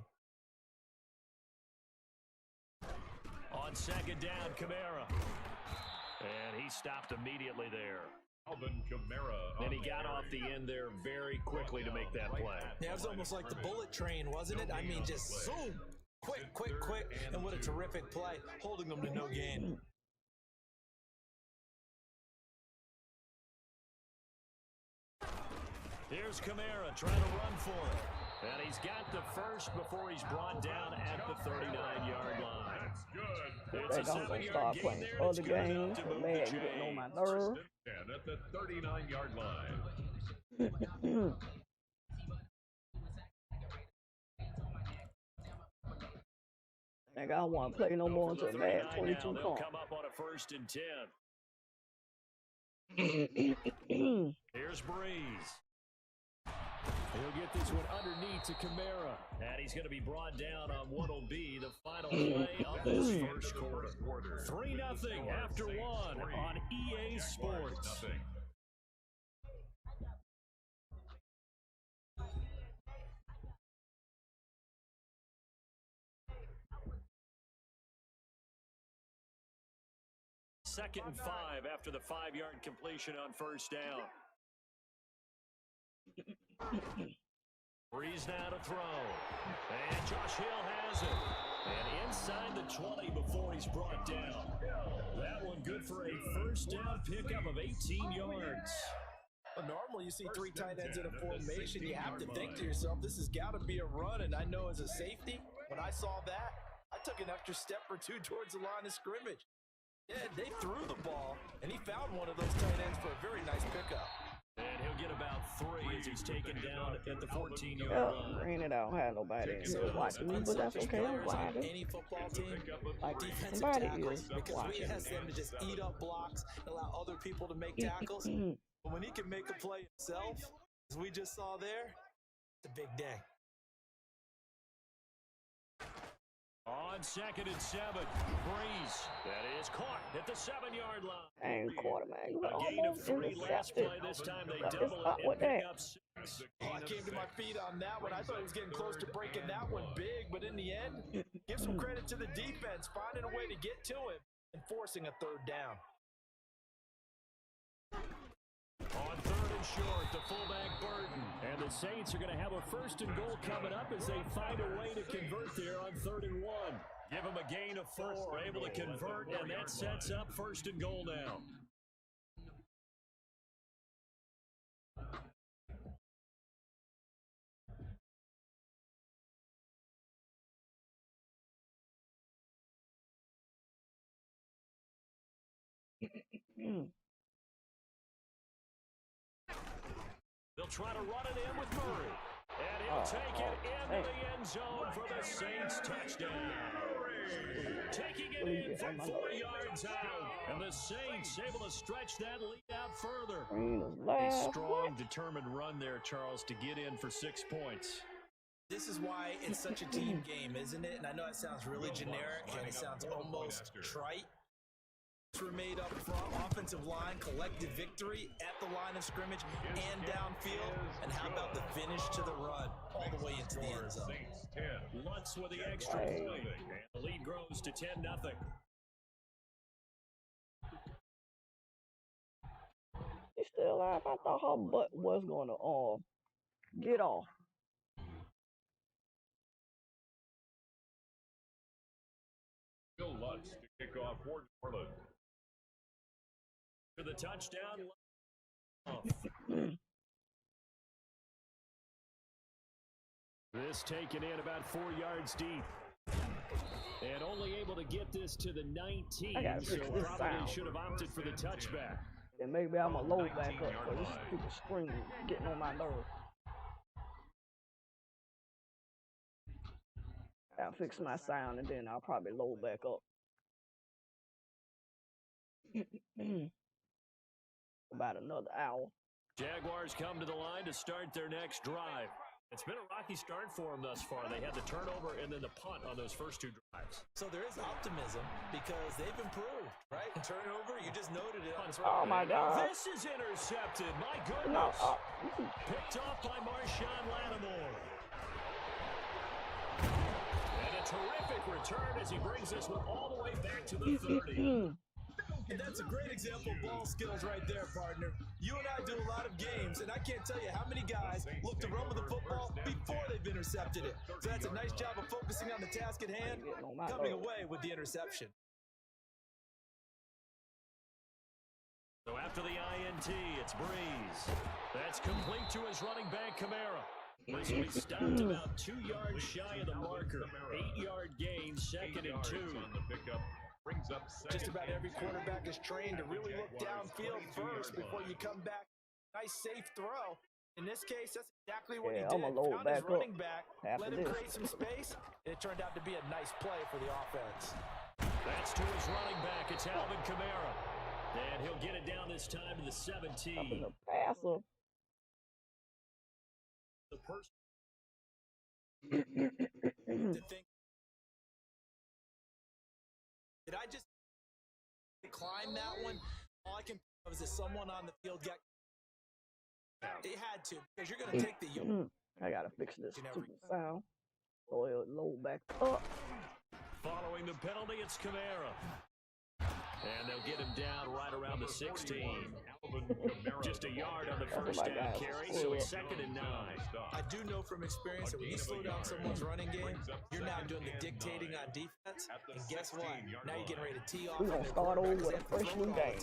On 2nd down, Kamara. And he stopped immediately there. Then he got off the end there very quickly to make that play. Yeah, it was almost like the bullet train, wasn't it? I mean, just zoom. Quick, quick, quick. And what a terrific play, holding them to no gain. Here's Kamara trying to run for it. And he's got the first before he's brought down at the 39-yard line. It's a 7-yard gain there. Other games, man, getting on my nerves. At the 39-yard line. I don't want to play no more until Madden 22 comes. Come up on a 1st and 10. Here's Breeze. He'll get this one underneath to Kamara. And he's going to be brought down on what will be the final play of this first quarter. 3-0 after 1 on EA Sports. 2nd and 5 after the 5-yard completion on first down. Breeze now to throw. And Josh Hill has it. And inside the 20 before he's brought down. That one good for a first down pickup of 18 yards. Well, normally you see 3 tight ends in a formation. You have to think to yourself, this has got to be a run. And I know as a safety, when I saw that, I took an extra step or 2 towards the line of scrimmage. Yeah, they threw the ball, and he found one of those tight ends for a very nice pickup. And he'll get about 3 as he's taken down at the 14-yard line. Granted, I don't have nobody watching me, but that's okay. I'm glad. Any football team, Like defensive somebody tackles, is because we watching. ask them to just eat up blocks, allow other people to make tackles. But when he can make a play himself, as we just saw there, it's a big day. On 2nd and 7, Breeze. That is caught at the 7-yard line. Dang, quarterback. You A gain of almost 3 last intercepted. play. This time they It's double up it with and pick that. up 6. Oh, I came to my feet on that one. I thought he was getting close to breaking that one big, but in the end, give some credit to the defense, finding a way to get to him and forcing a 3rd down. On 3rd and short, the fullback Burton. And the Saints are going to have a 1st and goal coming up as they find a way to convert there on 3rd and 1. Give them a gain of 4, able to convert, and that sets up 1st and goal now. They'll try to run it in with Murray. And he'll take it into the end zone for the Saints touchdown. Taking it in from 4 yards out. And the Saints able to stretch that lead out further. A strong, determined run there, Charles, to get in for 6 points. This is why it's such a team game, isn't it? And I know it sounds really generic and it sounds almost trite. Were made up front, offensive line, collective victory at the line of scrimmage and downfield. And how about the finish to the run all the way into the end zone? Lutz with the extra point. And the lead grows to 10-0. She's still alive. I thought her butt was going to get off. Bill Lutz to kick off for New Orleans. For the touchdown. This taken in about 4 yards deep. And only able to get this to the 19, so probably should have opted for the touchback. And maybe I'm going to load back up for this stupid screen getting on my nerves. I'll fix my sound and then I'll probably load back up. About another hour. Jaguars come to the line to start their next drive. It's been a rocky start for them thus far. They had the turnover and then the punt on those first 2 drives. So there is optimism because they've improved, right? Turnover, you just noted it. Oh my God. This is intercepted. My goodness. Picked off by Marshawn Lattimore. And a terrific return as he brings this one all the way back to the 30. And that's a great example of ball skills right there, partner. You and I do a lot of games, and I can't tell you how many guys look to run with the football before they've intercepted it. So that's a nice job of focusing on the task at hand, coming away with the interception. So after the INT, it's Breeze. That's complete to his running back, Kamara. So he stopped about 2 yards shy of the marker. 8-yard gain, 2nd and 2. Just about every quarterback is trained to really look downfield first before you come back. Nice safe throw. In this case, that's exactly what he did. Found his running back, let him create some space, and it turned out to be a nice play for the offense. That's to his running back. It's Alvin Kamara. And he'll get it down this time to the 17. The person. Did I just climb that one? All I can think of is that someone on the field got. It had to, because you're going to take the. I got to fix this stupid sound. So it'll load back up. Following the penalty, it's Kamara. And they'll get him down right around the 16. Just a yard on the first down carry, so it's 2nd and 9. I do know from experience that when you slow down someone's running game, you're now doing the dictating on defense. And guess what? Now you're getting ready to tee off. We're going to start over with a fresh new game.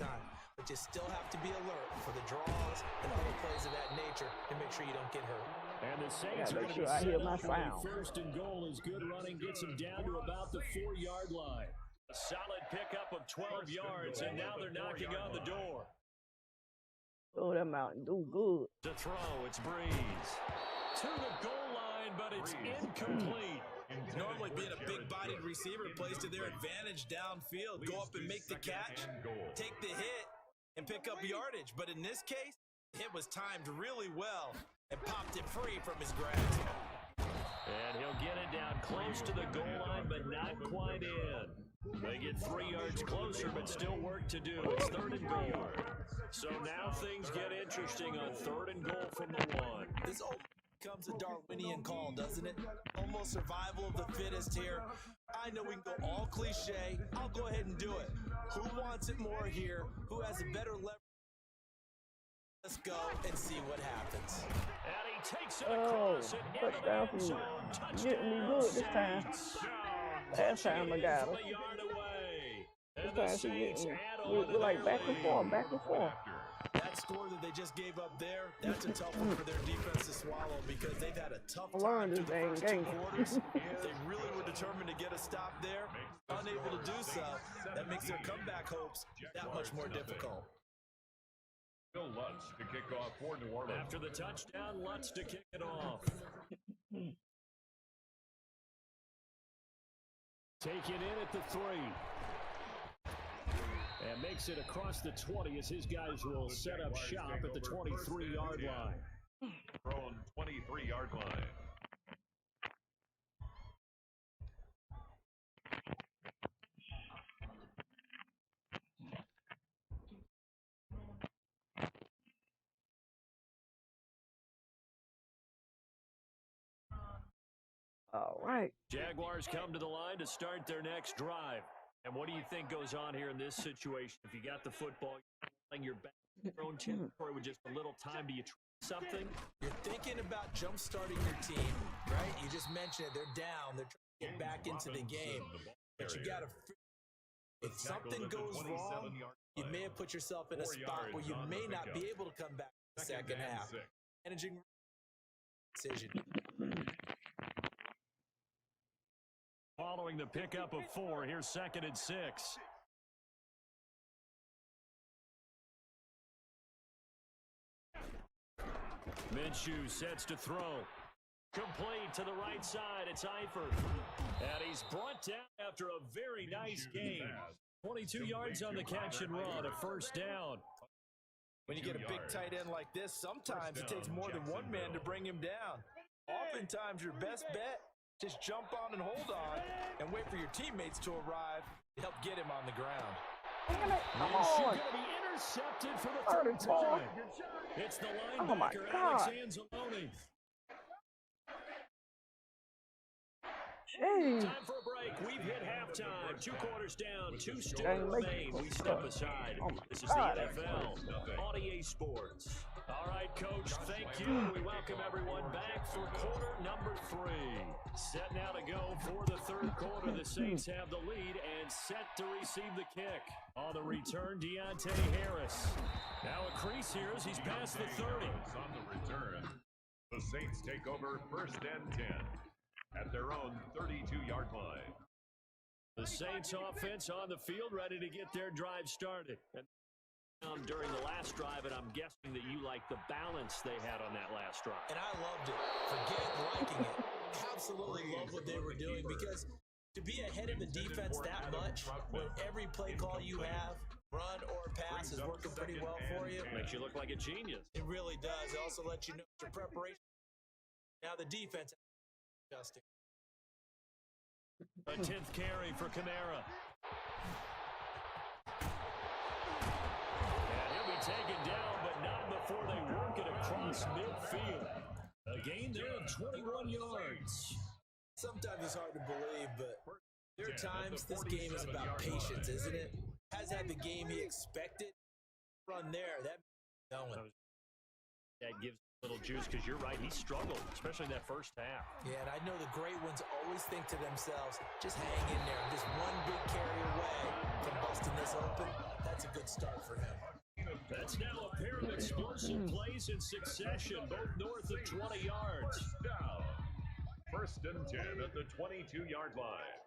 But you still have to be alert for the draws and other plays of that nature to make sure you don't get hurt. And the Saints are going to be set up for a 1st and goal as good running gets them down to about the 4-yard line. A solid pickup of 12 yards, and now they're knocking on the door. Throw them out and do good. To throw, it's Breeze. To the goal line, but it's incomplete. Normally being a big-bodied receiver plays to their advantage downfield. Go up and make the catch, take the hit, and pick up yardage. But in this case, the hit was timed really well and popped it free from his grasp. And he'll get it down close to the goal line, but not quite in. They get 3 yards closer, but still work to do. It's 3rd and goal. So now things get interesting on 3rd and goal from the 1. This almost becomes a Darwinian call, doesn't it? Almost survival of the fittest here. I know we can go all cliche. I'll go ahead and do it. Who wants it more here? Who has a better leverage? Let's go and see what happens. And he takes it across it into the Touchdown end for zone. you. Getting me good this time. Last time I got him. This time she getting me. We're like back and forth, back and forth. That score that they just gave up there, that's a tough one for their defense to swallow because they've had a tough time through the first 2 quarters. They really were determined to get a stop there. Unable to do so, that makes their comeback hopes that much more difficult. Bill Lutz to kick off for New Orleans. After the touchdown, Lutz to kick it off. Taken in at the 3. And makes it across the 20 as his guys will set up shop at the 23-yard line. Thrown 23-yard line. All right. Jaguars come to the line to start their next drive. And what do you think goes on here in this situation? If you got the football, you're back in your own territory with just a little time, do you try something? You're thinking about jump-starting your team, right? You just mentioned it. They're down. They're trying to get back into the game. But you got to – if something goes wrong, you may have put yourself in a spot where you may not be able to come back in the second half. Managing decision. Following the pickup of 4, here's 2nd and 6. Minshew sets to throw. Complete to the right side. It's Eifert. And he's brought down after a very nice game. 22 yards on the catch and run, a 1st down. When you get a big tight end like this, sometimes it takes more than one man to bring him down. Oftentimes, your best bet, just jump on and hold on and wait for your teammates to arrive to help get him on the ground. Come Minshew on. going to be intercepted for the 3rd time. It's the Oh my linebacker, God. Alex Anzalone. Jeez. Time for a break. We've hit halftime. 2 quarters down. 2 still remain. We step aside. Oh my This is God. the NFL on EA Sports. All right, Coach, thank you. We welcome everyone back for quarter number 3. Set now to go for the 3rd quarter. The Saints have the lead and set to receive the kick. On the return, Deontay Harris. Now a crease here as he's past the 30. On the return, the Saints take over 1st and 10 at their own 32-yard line. The Saints offense on the field ready to get their drive started. During the last drive, and I'm guessing that you like the balance they had on that last drive. And I loved it. Forget liking it. Absolutely love what they were doing because to be ahead of the defense that much, when every play call you have, run or pass, is working pretty well for you. Makes you look like a genius. It really does. It also lets you know your preparation. Now the defense is adjusting. A 10th carry for Kamara. Taken down, but not before they work it across midfield. A gain there of 21 yards. Sometimes it's hard to believe, but there are times this game is about patience, isn't it? has had the game he expected. Run there, that gives a little juice because you're right, he struggled, especially in that first half. Yeah, and I know the great ones always think to themselves, just hang in there. Just one big carry away from busting this open. That's a good start for him. That's now a pair of explosive plays in succession, both north of 20 yards. First down. First and 10 at the 22-yard line.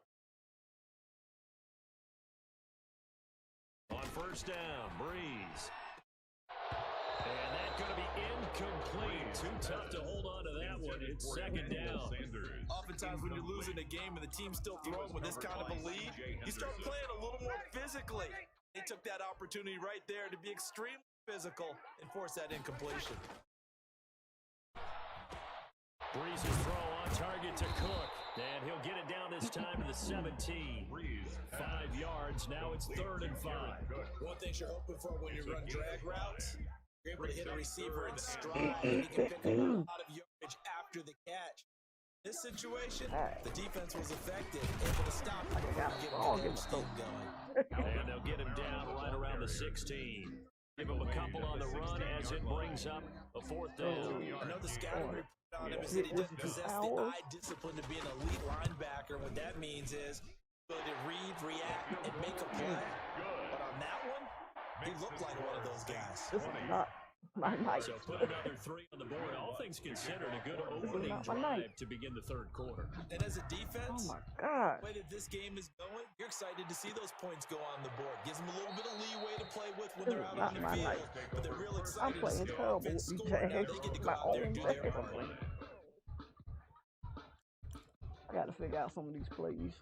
On first down, Breeze. And that's going to be incomplete. Too tough to hold on to that one. It's second down. Oftentimes when you're losing a game and the team's still throwing with this kind of a lead, you start playing a little more physically. They took that opportunity right there to be extremely physical and force that incompletion. Breeze's throw on target to Cook. And he'll get it down this time to the 17. 5 yards. Now it's 3rd and 5. One thing you're hoping for when you run drag routes, you're able to hit a receiver in stride, and he can pick up a lot of yardage after the catch. This situation, the defense was effective, able to stop him and get him steam going. And they'll get him down right around the 16. Give him a couple on the run as it brings up a 4th down. I know the scouting report on him is that he doesn't possess the eye discipline to be an elite linebacker. What that means is ability to read, react, and make a play. But on that one, he looked like one of those guys. This is not my night. So put another 3 on the board. All things considered, a good opening drive to begin the 3rd quarter. And as a defense, oh my God, the way that this game is going, you're excited to see those points go on the board. Gives them a little bit of leeway to play with when they're out on the field. But they're real excited to see the offense score. Now they get to go out there and do their part. I got to figure out some of these plays.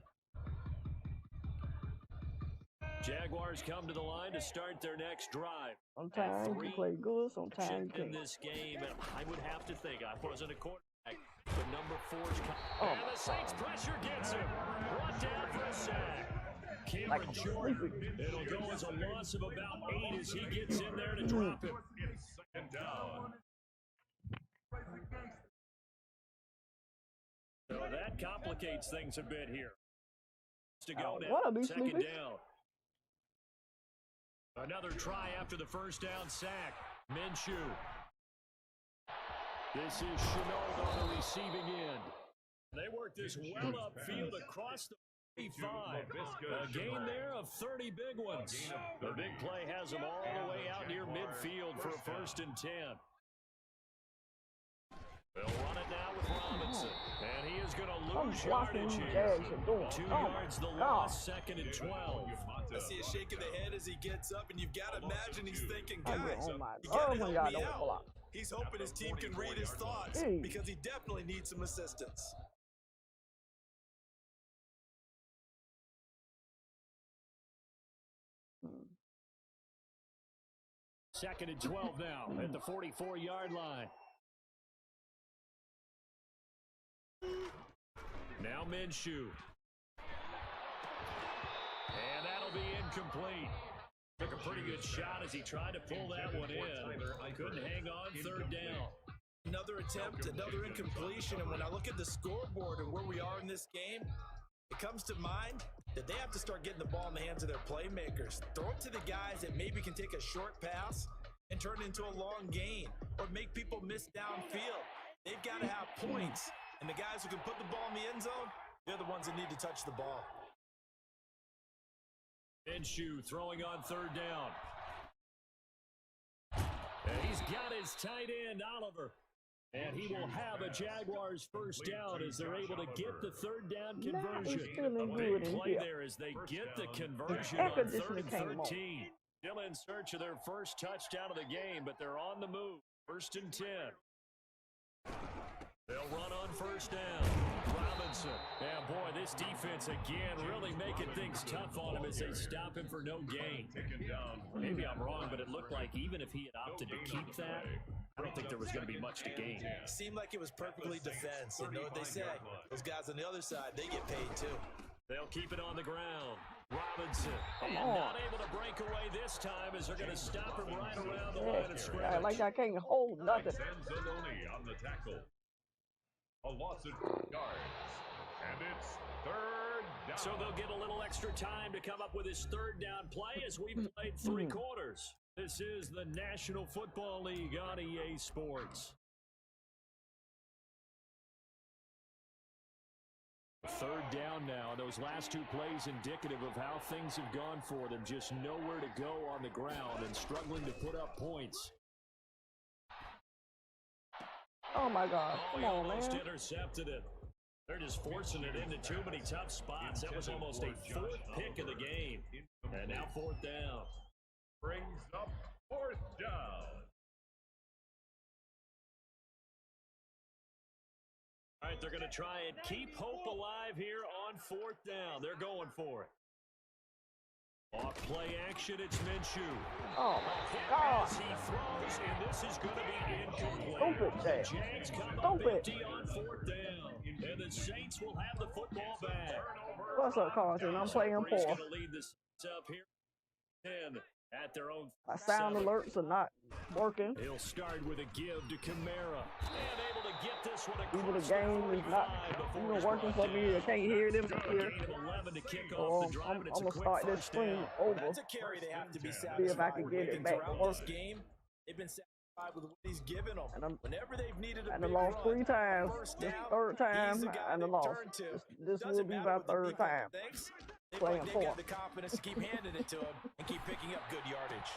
Jaguars come to the line to start their next drive. Sometimes you play good, sometimes you in can't. this game, and I would have to think I wasn't a quarterback, but number 4's and the Saints pressure gets him. Brought down for a sack. Cameron Jordan. It'll go as a loss of about 8 as he gets in there to drop him. Second down. So that complicates things a bit here. To go what are now, these 2nd sleepers? down. Another try after the first down sack. Minshew. This is Chenault on the receiving end. They work this well upfield across the 45. A gain there of 30 big ones. The big play has them all the way out near midfield for a 1st and 10. They'll run it now with Robinson. And he is going to lose yardage here. 2 yards the loss, 2nd and 12. I see a shake of the head as he gets up, and you've got to imagine he's thinking, guys, oh my you got to help God, me don't out. block. He's hoping his team can read his thoughts because he definitely needs some assistance. Second and 12 now at the 44-yard line. Now Minshew. And that'll be incomplete. Took a pretty good shot as he tried to pull that one in. Couldn't hang on, 3rd down. Another attempt, another incompletion. And when I look at the scoreboard and where we are in this game, it comes to mind that they have to start getting the ball in the hands of their playmakers. Throw it to the guys that maybe can take a short pass and turn it into a long gain or make people miss downfield. They've got to have points. And the guys who can put the ball in the end zone, they're the ones that need to touch the ball. Minshew throwing on 3rd down. And he's got his tight end, Oliver. And he will have a Jaguars 1st down as they're able to get the 3rd down conversion. A big play there as they get the conversion on 3rd and 13. Still in search of their first touchdown of the game, but they're on the move. 1st and 10. They'll run on 1st down. Robinson. And boy, this defense again really making things tough on him as they stop him for no gain. Maybe I'm wrong, but it looked like even if he had opted to keep that, I don't think there was going to be much to gain. Seemed like it was perfectly defense. And know what they say? Those guys on the other side, they get paid too. They'll keep it on the ground. Robinson. And not able to break away this time as they're going to stop him right around the line of scrimmage. Like I can't hold nothing. Zanzanoni on the tackle. A loss of yards. And it's 3rd So they'll get a little extra time to come up with his third down play as we've played 3 quarters. This is the National Football League on EA Sports. Third down now. Those last 2 plays indicative of how things have gone for them. Just nowhere to go on the ground and struggling to put up points. Oh, my God. Come on, almost man. Intercepted it. They're just forcing it into too many tough spots. That was almost a 4th pick of the game. And now 4th down. Brings up 4th down. All right, they're going to try and keep hope alive here on 4th down. They're going for it. Off play action, it's Minshew. Oh, my God. As he throws, and this is going to be incomplete. Stupid, Jack. Jags come up Stupid. empty on 4th down. And the Saints will have the football back. What's up, Carlton? I'm playing Brees poor. going to lead this up here. 10 at their own. My sound 7. alerts are not working. He'll start with a give to Kamara. And able to get this one Either across the game is not even working for me. I can't hear them here. So I'm going to start this stream over. That's a carry they have to be satisfied See if I can get it back throughout to this work. game. They've been satisfied with what he's given them. And Whenever they've needed a I big lost run, 3 times. first This down, 3rd time, he's the guy and I they lost. turn to. This will Doesn't be matter my what the 3rd defense time. thinks. They Playing got poor. the confidence to keep handing it to him and keep picking up good yardage.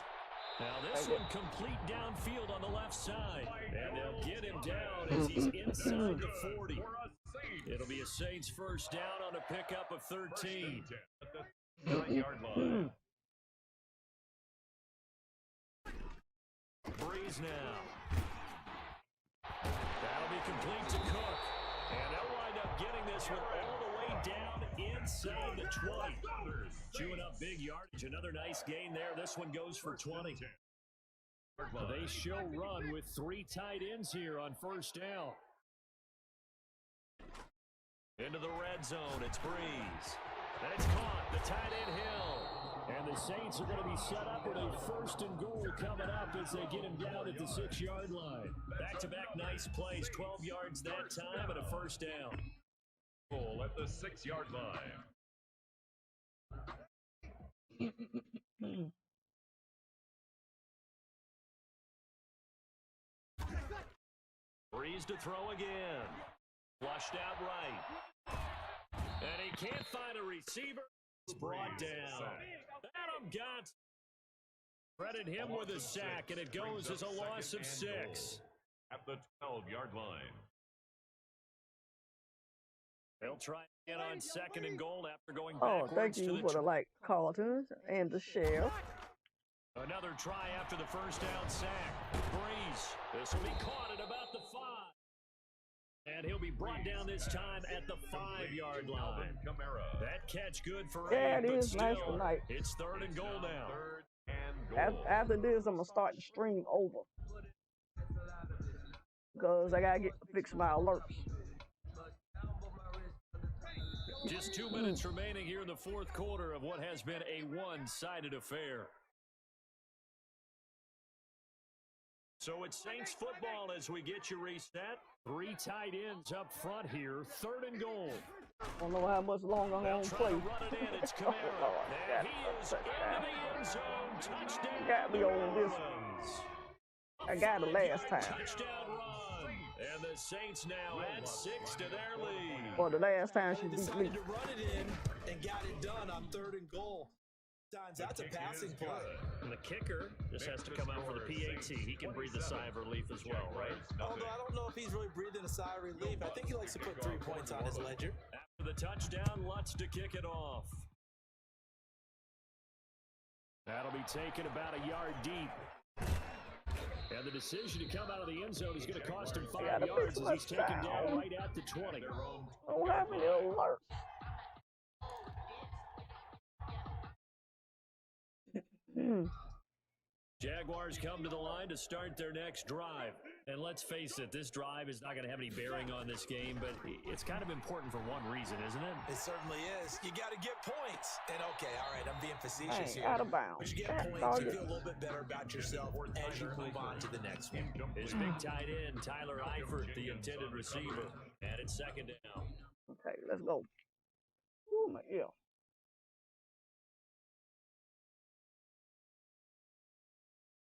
Now this one complete downfield on the left side. And they'll get him down as he's inside the 40. It'll be a Saints first down on a pickup of 13. At the 9-yard line. Breeze now. That'll be complete to Cook. And they'll wind up getting this one all the way down inside the 20. Chewing up big yardage. Another nice gain there. This one goes for 20. They show run with 3 tight ends here on first down. Into the red zone. It's Breeze. And it's caught. The tight end Hill. And the Saints are going to be set up with a 1st and goal coming up as they get him down at the 6-yard line. Back-to-back nice plays. 12 yards that time and a first down. Goal at the 6-yard line. Breeze to throw again. Flushed out right. And he can't find a receiver. It's brought down. Adam Gotts. Credit him with a sack, and it goes as a loss of 6. At the 12-yard line. They'll try again on 2nd and goal after going Oh, backwards thank you to for the the like, Carlton and the share. Another try after the first down sack. Breeze. This will be caught at about the 5. And he'll be brought down this time at the 5-yard line. That catch good for 8, Yeah, it but is nice still, tonight. it's 3rd and goal now. 3rd and goal. After this, I'm going to start the stream over. Because I got to fix my alerts. Just 2 minutes remaining here in the 4th quarter of what has been a one-sided affair. So it's Saints football as we get you reset. 3 tight ends up front here. 3rd and goal. I don't know how much longer I'm They'll going to try play. to run it in. It's Kamara. And he is into the end zone. Touchdown. Got me on this. I got it last time. Touchdown run. And the Saints now add 6 to their lead. Or the last time she beat me. Decided to run it in and got it done on 3rd and goal. Times that's a passing play. And the kicker just has to come out for the PAT. He can breathe a sigh of relief as well, right? Although I don't know if he's really breathing a sigh of relief. I think he likes to put 3 points on his ledger. After the touchdown, Lutz to kick it off. That'll be taken about a yard deep. And the decision to come out of the end zone is going to cost him 5 yards as he's taken down right at the 20. I don't have any alerts. Jaguars come to the line to start their next drive. And let's face it, this drive is not going to have any bearing on this game, but it's kind of important for one reason, isn't it? It certainly is. You got to get points. And okay, all right, I'm being facetious Hey, here. out of bounds. But you get That points, dog you is- feel a little bit better about yourself as you move on to the next one. His big tight end, Tyler Eifert, the intended receiver. And it's 2nd down. Okay, let's go. Ooh, my ear.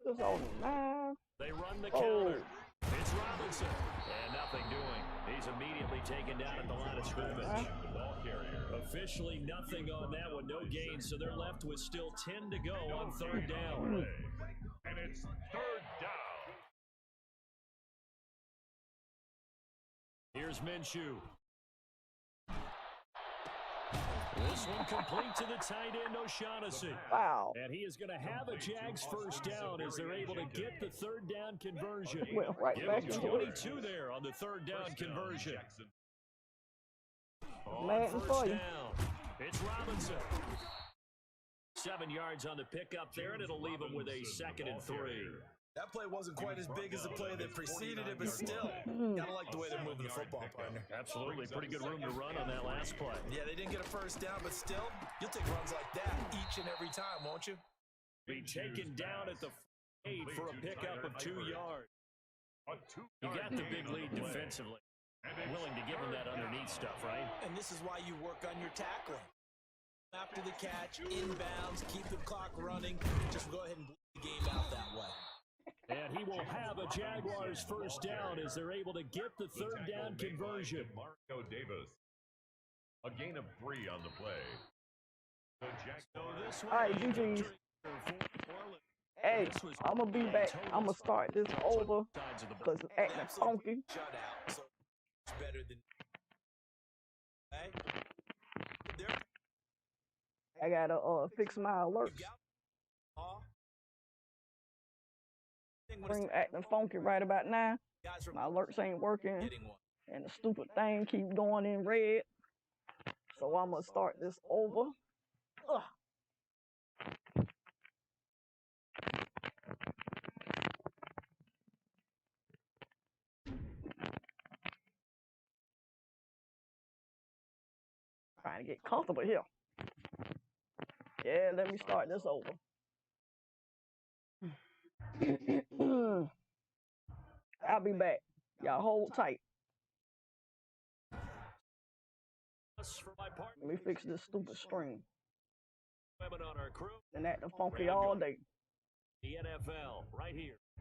This on 9. They run the counter. It's Robinson. And nothing doing. He's immediately taken down at the line of scrimmage. Officially nothing on that one. No gain. So they're left with still 10 to go on third down. And it's third down. Here's Minshew. This one complete to the tight end, O'Shaughnessy. Wow. And he is going to have a Jags first down as they're able to get the third down conversion. Went right Give back him into 22 there on the third down conversion. Madden for you. Down. It's Robinson. 7 yards on the pickup there, and it'll leave him with a 2nd and 3. That play wasn't quite as big as the play that preceded it, but still, gotta like the way they're moving the football, partner. Absolutely, pretty good room to run on that last play. Yeah, they didn't get a first down, but still, you'll take runs like that each and every time, won't you? Be taken down at the 8 for a pickup of 2 yards. You got the big lead defensively. Willing to give him that underneath stuff, right? And this is why you work on your tackling. After the catch, inbounds, keep the clock running. Just go ahead and bleed the game out that way. And he will have a Jaguars first down as they're able to get the third down conversion. Marco Davis. A gain of 3 on the play. The Jaguars. All right, GG's. Hey, I'm going to be back. I'm going to start this over because it's acting funky. Shutout, so it's better than. Hey, I got to fix my alerts. Screen acting funky right about now. My alerts ain't working. And the stupid thing keep going in red. So I'm going to start this over. Ugh. Trying to get comfortable here. Yeah, let me start this over. I'll be back. Y'all hold tight. Let me fix this stupid string. On our crew, And acting funky all day. the NFL right here.